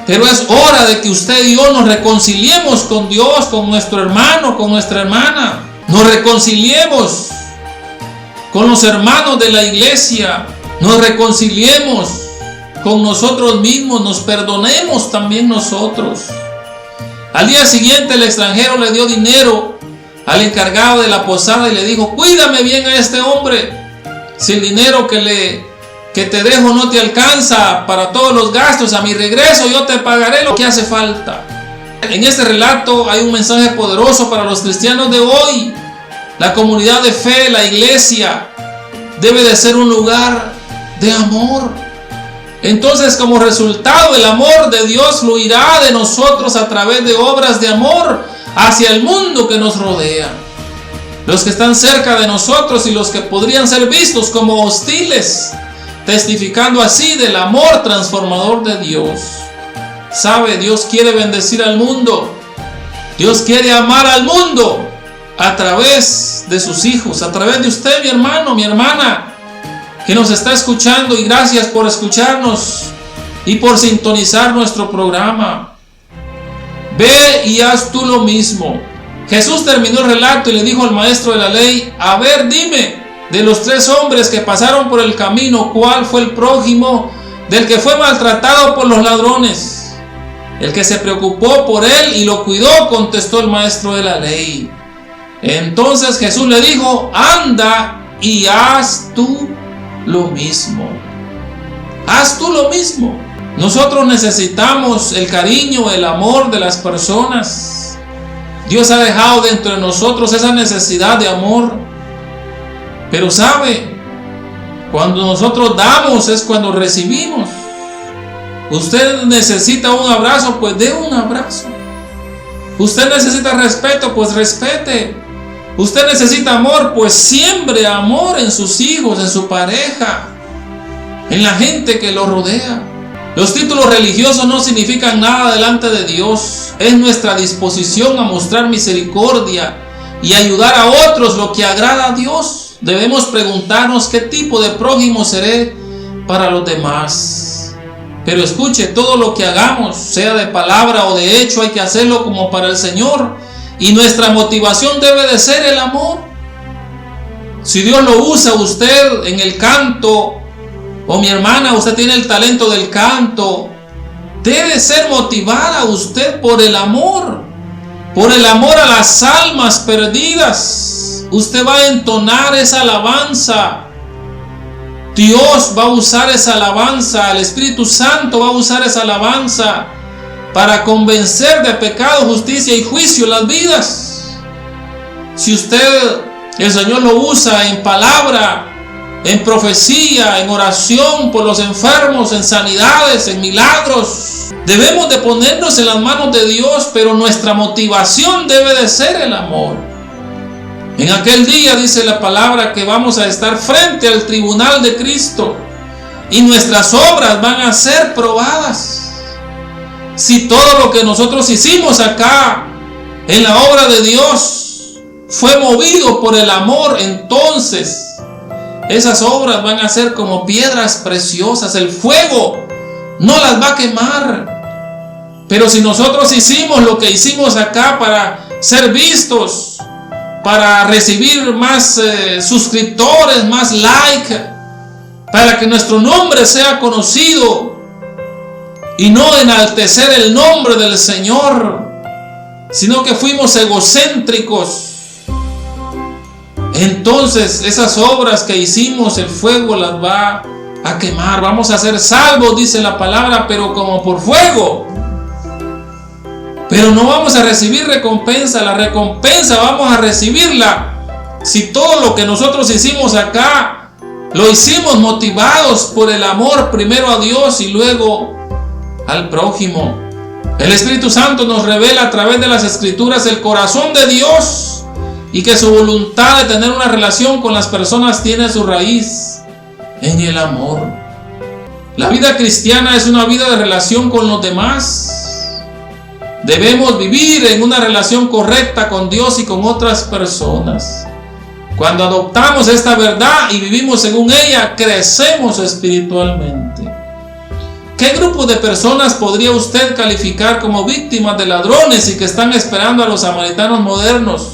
Pero es hora de que usted y yo nos reconciliemos con Dios, con nuestro hermano, con nuestra hermana. Nos reconciliemos con los hermanos de la iglesia, nos reconciliemos con nosotros mismos, nos perdonemos también nosotros. Al día siguiente el extranjero le dio dinero al encargado de la posada y le dijo: cuídame bien a este hombre. Si el dinero que te dejo no te alcanza para todos los gastos, a mi regreso yo te pagaré lo que hace falta. En este relato hay un mensaje poderoso para los cristianos de hoy. La comunidad de fe, la iglesia, debe de ser un lugar de amor. Entonces, como resultado, el amor de Dios fluirá de nosotros a través de obras de amor hacia el mundo que nos rodea. los que están cerca de nosotros y los que podrían ser vistos como hostiles, testificando así del amor transformador de Dios. ¿Sabe? Dios quiere bendecir al mundo. Dios quiere amar al mundo a través de sus hijos, a través de usted, mi hermano, mi hermana, que nos está escuchando, y gracias por escucharnos y por sintonizar nuestro programa. Ve y haz tú lo mismo. Jesús terminó el relato y le dijo al maestro de la ley: a ver, dime, de los 3 hombres que pasaron por el camino, ¿cuál fue el prójimo del que fue maltratado por los ladrones? El que se preocupó por él y lo cuidó, contestó el maestro de la ley. Entonces Jesús le dijo: anda y haz tú lo mismo. Haz tú lo mismo. Nosotros necesitamos el cariño, el amor de las personas. Dios ha dejado dentro de nosotros esa necesidad de amor. Pero sabe, cuando nosotros damos es cuando recibimos. Usted necesita un abrazo, pues dé un abrazo. Usted necesita respeto, pues respete. Usted necesita amor, pues siembre amor en sus hijos, en su pareja, en la gente que lo rodea. Los títulos religiosos no significan nada delante de Dios. Es nuestra disposición a mostrar misericordia y ayudar a otros, lo que agrada a Dios. Debemos preguntarnos qué tipo de prójimo seré para los demás. Pero escuche, todo lo que hagamos, sea de palabra o de hecho, hay que hacerlo como para el Señor. Y nuestra motivación debe de ser el amor. Si Dios lo usa usted en el canto, o mi hermana, usted tiene el talento del canto, debe ser motivada usted por el amor a las almas perdidas. Usted va a entonar esa alabanza. Dios va a usar esa alabanza, el Espíritu Santo va a usar esa alabanza para convencer de pecado, justicia y juicio las vidas. Si usted, el Señor lo usa en palabra, en profecía, en oración por los enfermos, en sanidades, en milagros, debemos de ponernos en las manos de Dios, pero nuestra motivación debe de ser el amor. En aquel día dice la palabra que vamos a estar frente al tribunal de Cristo y nuestras obras van a ser probadas. Si todo lo que nosotros hicimos acá en la obra de Dios fue movido por el amor, entonces esas obras van a ser como piedras preciosas. El fuego no las va a quemar. Pero si nosotros hicimos lo que hicimos acá para ser vistos, para recibir más suscriptores, más like, para que nuestro nombre sea conocido y no enaltecer el nombre del Señor, sino que fuimos egocéntricos, entonces esas obras que hicimos, el fuego las va a quemar. Vamos a ser salvos, dice la palabra, pero como por fuego. Pero no vamos a recibir recompensa. La recompensa vamos a recibirla si todo lo que nosotros hicimos acá lo hicimos motivados por el amor, primero a Dios y luego al prójimo. El Espíritu Santo nos revela a través de las Escrituras el corazón de Dios, y que su voluntad de tener una relación con las personas tiene su raíz en el amor. La vida cristiana es una vida de relación con los demás. Debemos vivir en una relación correcta con Dios y con otras personas. Cuando adoptamos esta verdad y vivimos según ella, crecemos espiritualmente. ¿Qué grupo de personas podría usted calificar como víctimas de ladrones y que están esperando a los samaritanos modernos,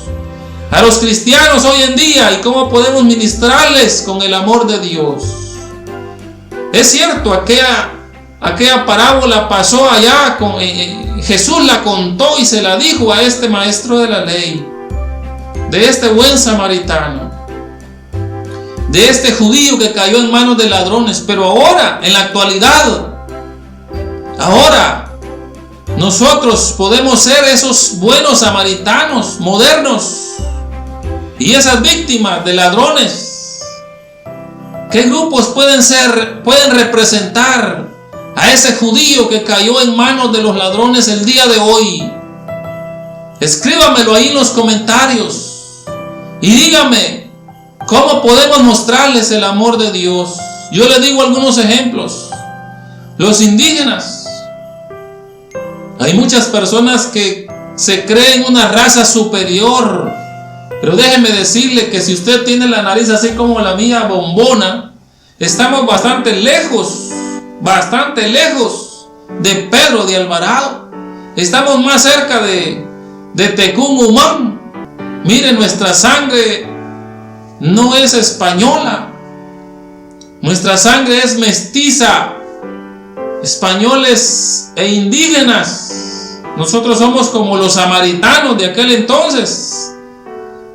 a los cristianos hoy en día, y cómo podemos ministrarles con el amor de Dios? Es cierto, aquella parábola pasó allá, Jesús la contó y se la dijo a este maestro de la ley, de este buen samaritano, de este judío que cayó en manos de ladrones. Pero ahora, en la actualidad, ahora nosotros podemos ser esos buenos samaritanos modernos y esas víctimas de ladrones. ¿Qué grupos pueden representar a ese judío que cayó en manos de los ladrones el día de hoy? Escríbamelo ahí en los comentarios. Y dígame, ¿cómo podemos mostrarles el amor de Dios? Yo les digo algunos ejemplos. Los indígenas. Hay muchas personas que se creen una raza superior. Pero déjeme decirle que si usted tiene la nariz así como la mía, bombona, estamos bastante lejos de Pedro de Alvarado. Estamos más cerca de Tecún-Umán. Mire, nuestra sangre no es española. Nuestra sangre es mestiza. Españoles e indígenas. Nosotros somos como los samaritanos de aquel entonces.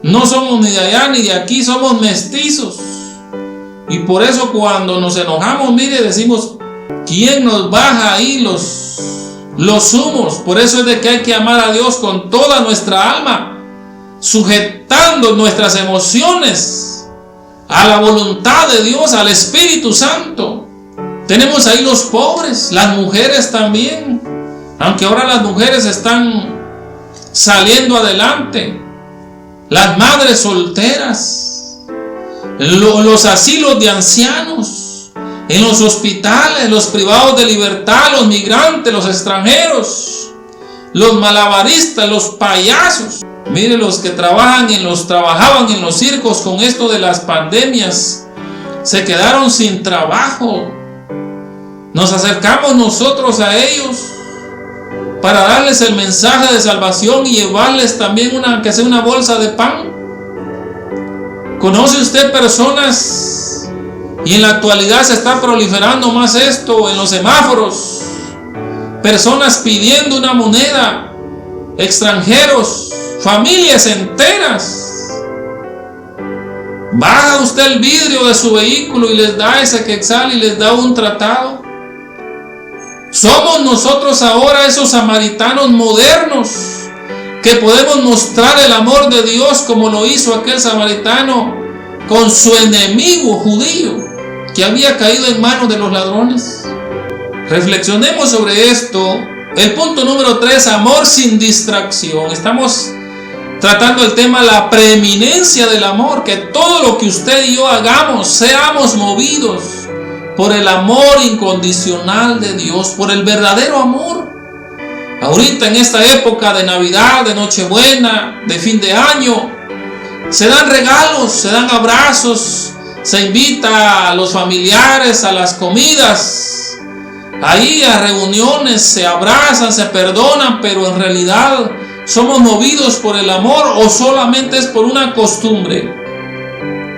No somos ni de allá ni de aquí, somos mestizos. Y por eso cuando nos enojamos, mire, decimos, ¿quién nos baja ahí los humos? Por eso es de que hay que amar a Dios con toda nuestra alma, sujetando nuestras emociones a la voluntad de Dios, al Espíritu Santo. Tenemos ahí los pobres, las mujeres también, aunque ahora las mujeres están saliendo adelante, las madres solteras, los asilos de ancianos, en los hospitales, los privados de libertad, los migrantes, los extranjeros, los malabaristas, los payasos. Mire, los que trabajaban en los circos con esto de las pandemias, se quedaron sin trabajo. Nos acercamos nosotros a ellos para darles el mensaje de salvación y llevarles también aunque sea una bolsa de pan. ¿Conoce usted personas? Y en la actualidad se está proliferando más esto en los semáforos. Personas pidiendo una moneda, extranjeros, familias enteras. Baja usted el vidrio de su vehículo y les da ese quetzal y les da un tratado. Somos nosotros ahora esos samaritanos modernos que podemos mostrar el amor de Dios como lo hizo aquel samaritano con su enemigo judío que había caído en manos de los ladrones. Reflexionemos sobre esto. El punto número 3, amor sin distracción. Estamos tratando el tema la preeminencia del amor, que todo lo que usted y yo hagamos seamos movidos por el amor incondicional de Dios, por el verdadero amor. Ahorita en esta época de Navidad, de Nochebuena, de fin de año, se dan regalos, se dan abrazos, se invita a los familiares a las comidas, ahí a reuniones, se abrazan, se perdonan, pero en realidad somos movidos por el amor o solamente es por una costumbre,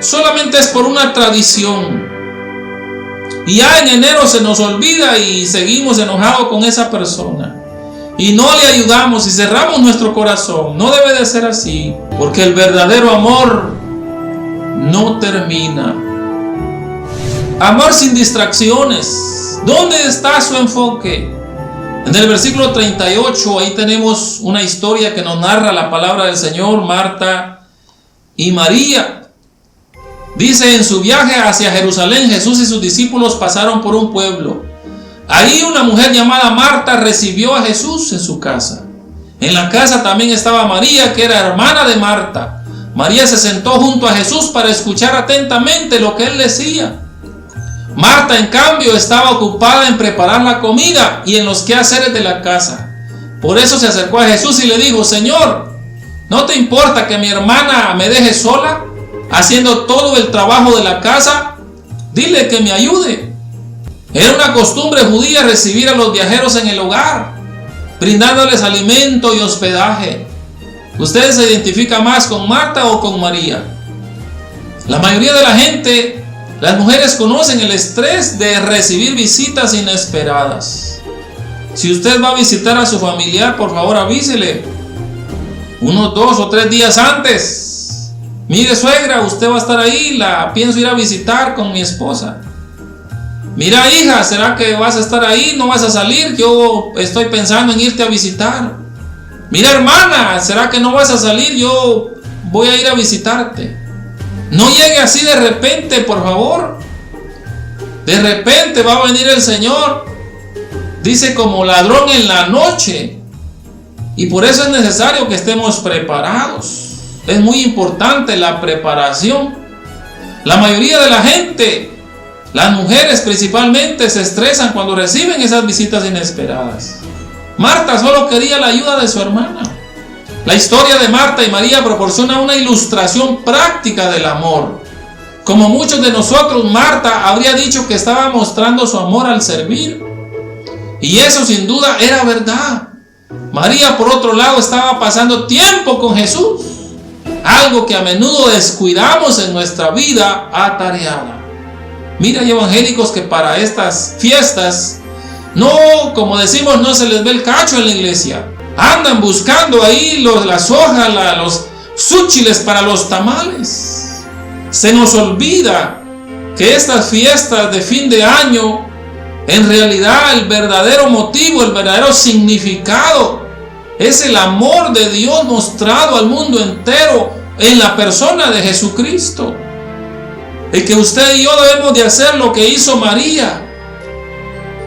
solamente es por una tradición. Y ya en enero se nos olvida y seguimos enojados con esa persona. Y no le ayudamos y cerramos nuestro corazón. No debe de ser así, porque el verdadero amor no termina. Amor sin distracciones. ¿Dónde está su enfoque? En el versículo 38, ahí tenemos una historia que nos narra la palabra del Señor, Marta y María. Dice, en su viaje hacia Jerusalén, Jesús y sus discípulos pasaron por un pueblo. Ahí una mujer llamada Marta recibió a Jesús en su casa. En la casa también estaba María, que era hermana de Marta. María se sentó junto a Jesús para escuchar atentamente lo que él decía. Marta, en cambio, estaba ocupada en preparar la comida y en los quehaceres de la casa. Por eso se acercó a Jesús y le dijo, Señor, ¿no te importa que mi hermana me deje sola haciendo todo el trabajo de la casa? Dile que me ayude. Era una costumbre judía recibir a los viajeros en el hogar, brindándoles alimento y hospedaje. ¿Usted se identifica más con Marta o con María? La mayoría de la gente, las mujeres conocen el estrés de recibir visitas inesperadas. Si usted va a visitar a su familiar, por favor avísele unos 2 o 3 días antes. Mire, suegra, usted va a estar ahí, la pienso ir a visitar con mi esposa. Mira, hija, ¿será que vas a estar ahí? ¿No vas a salir? Yo estoy pensando en irte a visitar. Mira, hermana, ¿será que no vas a salir? Yo voy a ir a visitarte. No llegue así de repente, por favor. De repente va a venir el Señor. Dice, como ladrón en la noche. Y por eso es necesario que estemos preparados. es muy importante la preparación. La mayoría de la gente, las mujeres principalmente, se estresan cuando reciben esas visitas inesperadas. Marta solo quería la ayuda de su hermana. La historia de Marta y María proporciona una ilustración práctica del amor. Como muchos de nosotros, Marta habría dicho que estaba mostrando su amor al servir. Y eso sin duda era verdad. María, por otro lado, estaba pasando tiempo con Jesús, algo que a menudo descuidamos en nuestra vida atareada. Mira, hay evangélicos que para estas fiestas, como decimos, no se les ve el cacho en la iglesia. Andan buscando ahí las hojas, los súchiles para los tamales. Se nos olvida que estas fiestas de fin de año, en realidad el verdadero motivo, el verdadero significado es el amor de Dios mostrado al mundo entero en la persona de Jesucristo. Y que usted y yo debemos de hacer lo que hizo María,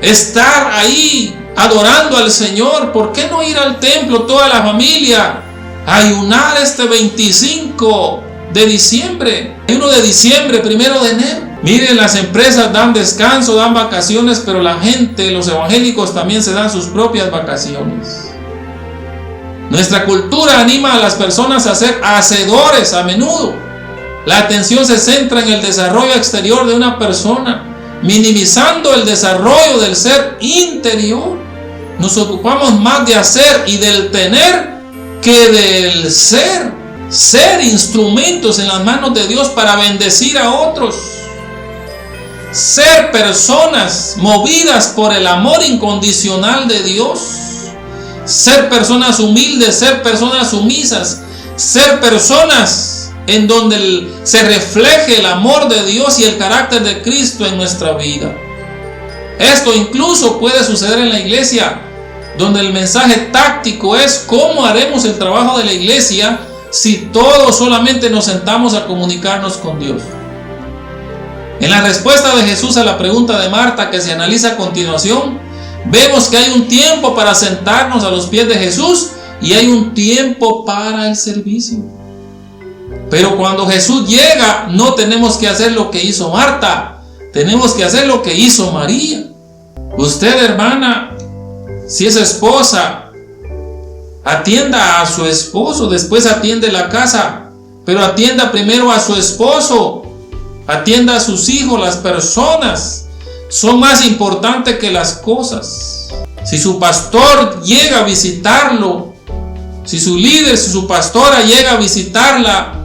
estar ahí adorando al Señor. ¿Por qué no ir al templo toda la familia? Ayunar este 25 de diciembre, 1 de diciembre, 1 de enero. Miren, las empresas dan descanso, dan vacaciones, pero la gente, los evangélicos también se dan sus propias vacaciones. Nuestra cultura anima a las personas a ser hacedores a menudo. La atención se centra en el desarrollo exterior de una persona, minimizando el desarrollo del ser interior. Nos ocupamos más de hacer y del tener que del ser. Ser instrumentos en las manos de Dios para bendecir a otros. Ser personas movidas por el amor incondicional de Dios. Ser personas humildes, ser personas sumisas, ser personas en donde se refleje el amor de Dios y el carácter de Cristo en nuestra vida. Esto incluso puede suceder en la iglesia, donde el mensaje táctico es cómo haremos el trabajo de la iglesia si todos solamente nos sentamos a comunicarnos con Dios. En la respuesta de Jesús a la pregunta de Marta, que se analiza a continuación, vemos que hay un tiempo para sentarnos a los pies de Jesús y hay un tiempo para el servicio. Pero cuando Jesús llega, no tenemos que hacer lo que hizo Marta, tenemos que hacer lo que hizo María. Usted, hermana, si es esposa, atienda a su esposo, después atiende la casa, pero atienda primero a su esposo, atienda a sus hijos. Las personas son más importantes que las cosas. Si su pastor llega a visitarlo, si su líder, si su pastora llega a visitarla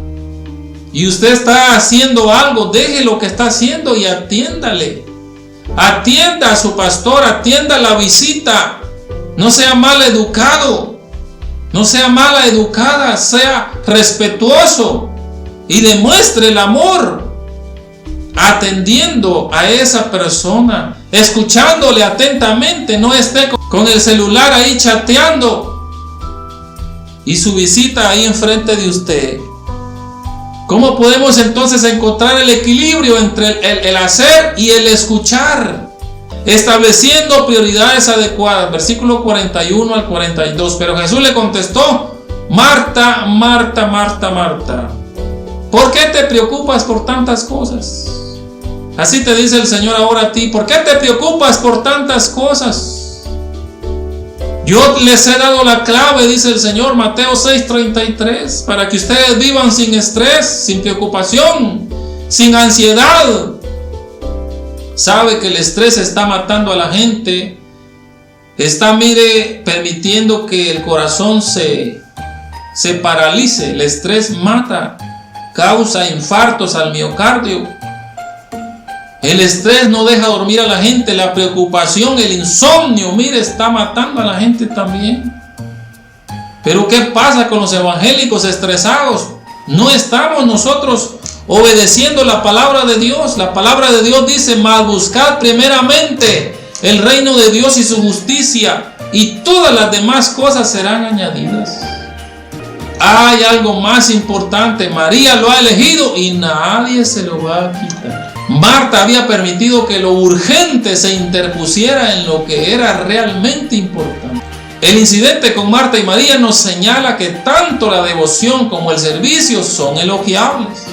y usted está haciendo algo, deje lo que está haciendo y atiéndale. Atienda a su pastor, atienda la visita. No sea mal educado, no sea mala educada, sea respetuoso y demuestre el amor atendiendo a esa persona, escuchándole atentamente. No esté con el celular ahí chateando y su visita ahí enfrente de usted. ¿Cómo podemos entonces encontrar el equilibrio entre el hacer y el escuchar? Estableciendo prioridades adecuadas. Versículo 41 al 42. Pero Jesús le contestó: Marta, Marta, Marta, Marta, ¿por qué te preocupas por tantas cosas? Así te dice el Señor ahora a ti. ¿Por qué te preocupas por tantas cosas? Yo les he dado la clave, dice el Señor, Mateo 6:33, para que ustedes vivan sin estrés, sin preocupación, sin ansiedad. Sabe que el estrés está matando a la gente. Está, permitiendo que el corazón se paralice. El estrés mata, causa infartos al miocardio. El estrés no deja dormir a la gente. La preocupación, el insomnio, está matando a la gente también. Pero ¿qué pasa con los evangélicos estresados? No estamos nosotros obedeciendo la palabra de Dios. La palabra de Dios dice: mas buscad primeramente el reino de Dios y su justicia, y todas las demás cosas serán añadidas. Hay algo más importante. María lo ha elegido y nadie se lo va a quitar. Marta había permitido que lo urgente se interpusiera en lo que era realmente importante. El incidente con Marta y María nos señala que tanto la devoción como el servicio son elogiables.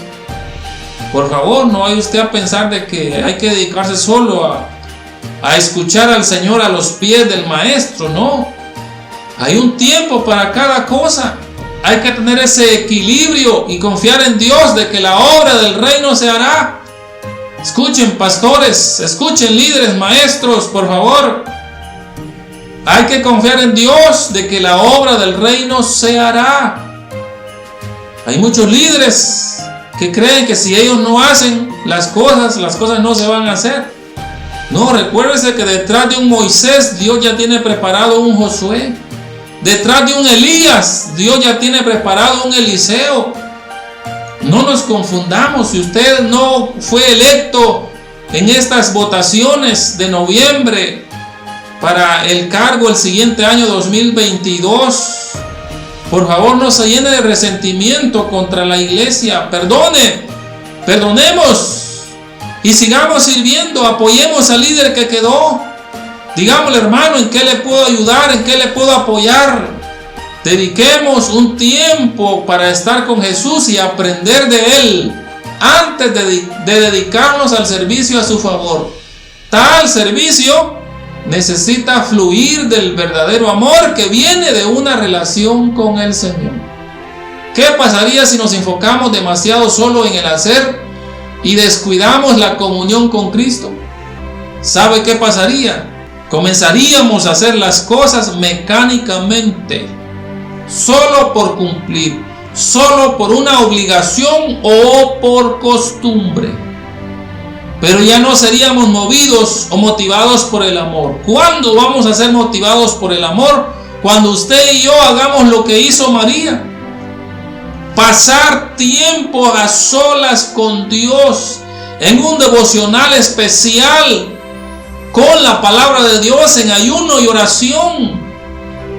Por favor, no vaya usted a pensar de que hay que dedicarse solo a escuchar al Señor a los pies del Maestro. No, hay un tiempo para cada cosa. Hay que tener ese equilibrio y confiar en Dios de que la obra del reino se hará. Escuchen, pastores, escuchen, líderes, maestros, por favor. Hay que confiar en Dios de que la obra del reino se hará. Hay muchos líderes que creen que si ellos no hacen las cosas no se van a hacer. No, recuérdese que detrás de un Moisés, Dios ya tiene preparado un Josué. Detrás de un Elías, Dios ya tiene preparado un Eliseo. No nos confundamos. Si usted no fue electo en estas votaciones de noviembre para el cargo el siguiente año 2022, por favor no se llene de resentimiento contra la iglesia. Perdonemos y sigamos sirviendo. Apoyemos al líder que quedó. Digámosle, hermano, ¿en qué le puedo ayudar? ¿En qué le puedo apoyar? Dediquemos un tiempo para estar con Jesús y aprender de Él antes de dedicarnos al servicio a su favor. Tal servicio necesita fluir del verdadero amor que viene de una relación con el Señor. ¿Qué pasaría si nos enfocamos demasiado solo en el hacer y descuidamos la comunión con Cristo? ¿Sabe qué pasaría? Comenzaríamos a hacer las cosas mecánicamente, solo por cumplir, solo por una obligación o por costumbre. Pero ya no seríamos movidos o motivados por el amor. ¿Cuándo vamos a ser motivados por el amor? Cuando usted y yo hagamos lo que hizo María. Pasar tiempo a solas con Dios en un devocional especial con la palabra de Dios en ayuno y oración.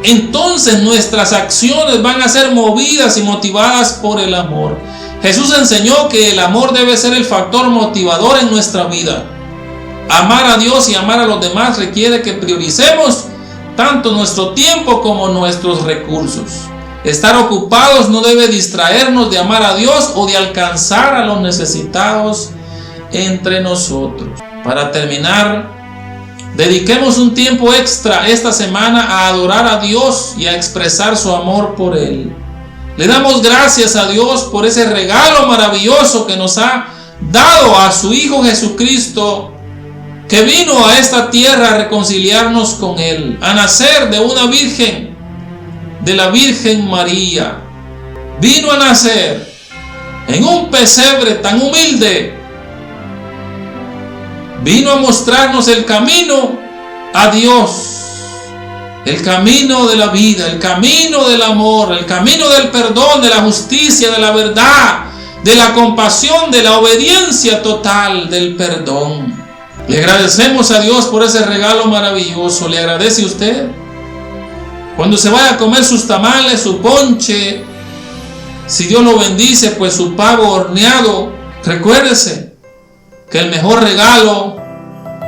Entonces nuestras acciones van a ser movidas y motivadas por el amor. Jesús enseñó que el amor debe ser el factor motivador en nuestra vida. Amar a Dios y amar a los demás requiere que prioricemos tanto nuestro tiempo como nuestros recursos. Estar ocupados no debe distraernos de amar a Dios o de alcanzar a los necesitados entre nosotros. Para terminar, dediquemos un tiempo extra esta semana a adorar a Dios y a expresar su amor por Él. Le damos gracias a Dios por ese regalo maravilloso que nos ha dado a su Hijo Jesucristo, que vino a esta tierra a reconciliarnos con Él, a nacer de una virgen, de la Virgen María. Vino a nacer en un pesebre tan humilde. Vino a mostrarnos el camino a Dios, el camino de la vida, el camino del amor, el camino del perdón, de la justicia, de la verdad, de la compasión, de la obediencia total, del perdón. Le agradecemos a Dios por ese regalo maravilloso. ¿Le agradece usted? Cuando se vaya a comer sus tamales, su ponche, si Dios lo bendice, pues su pavo horneado, recuérdese que el mejor regalo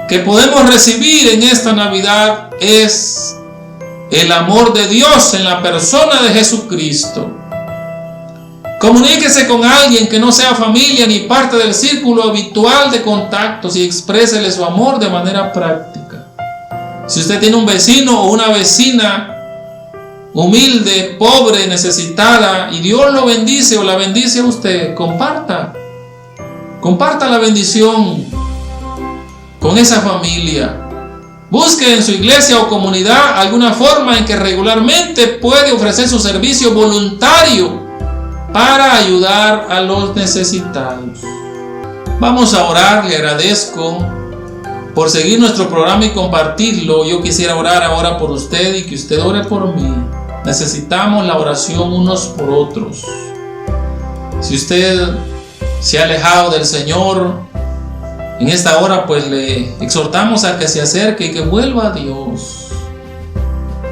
que podemos recibir en esta Navidad es el amor de Dios en la persona de Jesucristo. Comuníquese con alguien que no sea familia ni parte del círculo habitual de contactos y exprésele su amor de manera práctica. Si usted tiene un vecino o una vecina humilde, pobre, necesitada, y Dios lo bendice o la bendice a usted, comparta la bendición con esa familia. Busque en su iglesia o comunidad alguna forma en que regularmente puede ofrecer su servicio voluntario para ayudar a los necesitados. Vamos a orar. Le agradezco por seguir nuestro programa y compartirlo. Yo quisiera orar ahora por usted y que usted ore por mí. Necesitamos la oración unos por otros. Si usted se ha alejado del Señor, en esta hora pues le exhortamos a que se acerque y que vuelva a Dios.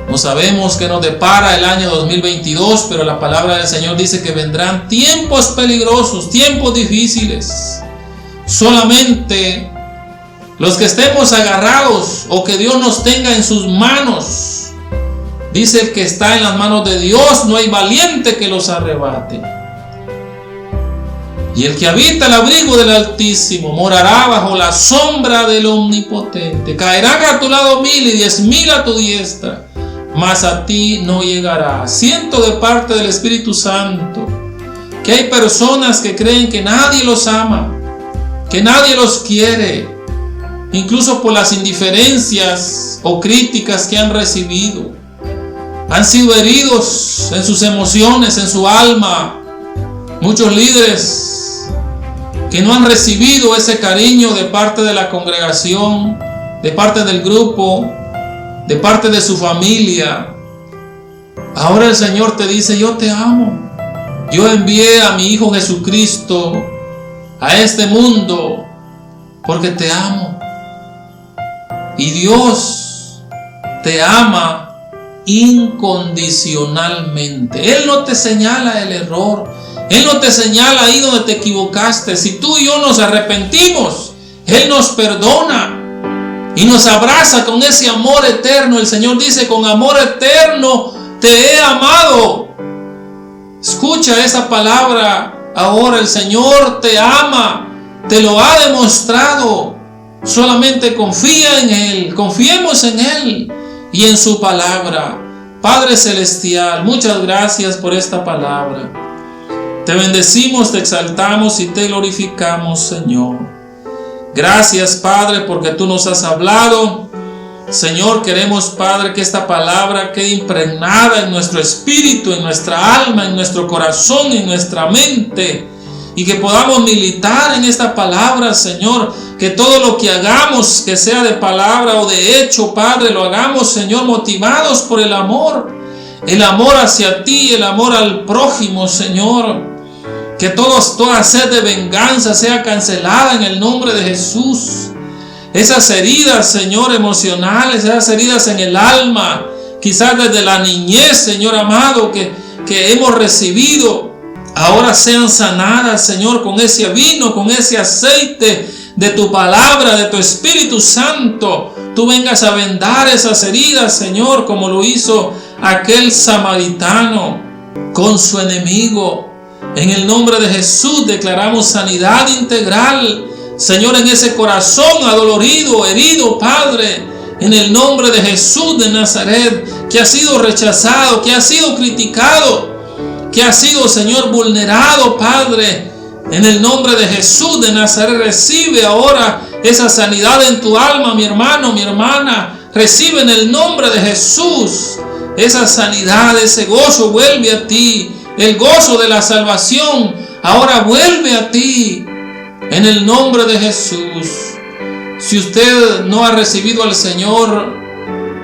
No sabemos qué nos depara el año 2022, pero la palabra del Señor dice que vendrán tiempos peligrosos, tiempos difíciles. Solamente los que estemos agarrados o que Dios nos tenga en sus manos Dice: el que está en las manos de Dios, no hay valiente que los arrebate. Y el que habita el abrigo del Altísimo morará bajo la sombra del Omnipotente. Caerán a tu lado 1000 y 10,000 a tu diestra, mas a ti no llegará. Siento de parte del Espíritu Santo que hay personas que creen que nadie los ama, que nadie los quiere, incluso por las indiferencias o críticas que han recibido. Han sido heridos en sus emociones, en su alma. Muchos líderes que no han recibido ese cariño de parte de la congregación, de parte del grupo, de parte de su familia. Ahora el Señor te dice: yo te amo. Yo envié a mi Hijo Jesucristo a este mundo porque te amo. Y Dios te ama incondicionalmente. Él no te señala el error. Él no te señala ahí donde te equivocaste. Si tú y yo nos arrepentimos, Él nos perdona y nos abraza con ese amor eterno. El Señor dice: con amor eterno te he amado. Escucha esa palabra ahora. El Señor te ama, te lo ha demostrado. Solamente confía en Él, confiemos en Él y en su palabra. Padre Celestial, muchas gracias por esta palabra. Te bendecimos, te exaltamos y te glorificamos, Señor. Gracias, Padre, porque tú nos has hablado. Señor, queremos, Padre, que esta palabra quede impregnada en nuestro espíritu, en nuestra alma, en nuestro corazón, en nuestra mente, y que podamos militar en esta palabra, Señor. Que todo lo que hagamos, que sea de palabra o de hecho, Padre, lo hagamos, Señor, motivados por el amor hacia ti, el amor al prójimo, Señor. Que toda sed de venganza sea cancelada en el nombre de Jesús. Esas heridas, Señor, emocionales, esas heridas en el alma, quizás desde la niñez, Señor amado, que hemos recibido, ahora sean sanadas, Señor, con ese vino, con ese aceite de tu palabra, de tu Espíritu Santo. Tú vengas a vendar esas heridas, Señor, como lo hizo aquel samaritano con su enemigo. En el nombre de Jesús declaramos sanidad integral, Señor, en ese corazón adolorido, herido, Padre, en el nombre de Jesús de Nazaret, que ha sido rechazado, que ha sido criticado, que ha sido, Señor, vulnerado, Padre. En el nombre de Jesús de Nazaret, recibe ahora esa sanidad en tu alma, mi hermano, mi hermana. Recibe en el nombre de Jesús esa sanidad, ese gozo vuelve a ti. El gozo de la salvación ahora vuelve a ti. En el nombre de Jesús. Si usted no ha recibido al Señor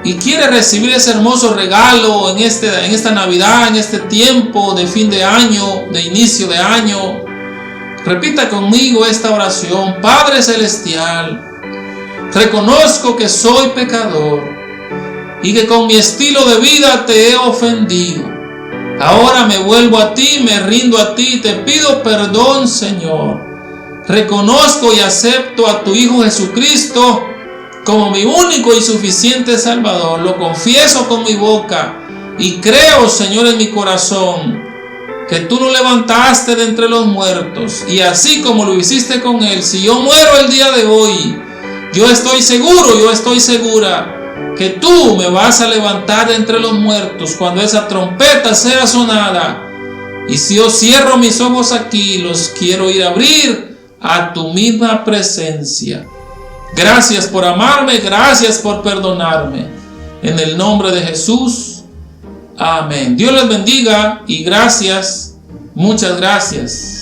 y quiere recibir ese hermoso regalo en esta Navidad, en este tiempo de fin de año, de inicio de año, repita conmigo esta oración. Padre Celestial, reconozco que soy pecador y que con mi estilo de vida te he ofendido. Ahora me vuelvo a ti, me rindo a ti, te pido perdón, Señor. Reconozco y acepto a tu Hijo Jesucristo como mi único y suficiente Salvador. Lo confieso con mi boca y creo, Señor, en mi corazón que tú lo levantaste de entre los muertos. Y así como lo hiciste con Él, si yo muero el día de hoy, yo estoy seguro, yo estoy segura que tú me vas a levantar de entre los muertos cuando esa trompeta sea sonada. Y si yo cierro mis ojos aquí, los quiero ir a abrir a tu misma presencia. Gracias por amarme, gracias por perdonarme. En el nombre de Jesús, amén. Dios les bendiga y gracias, muchas gracias.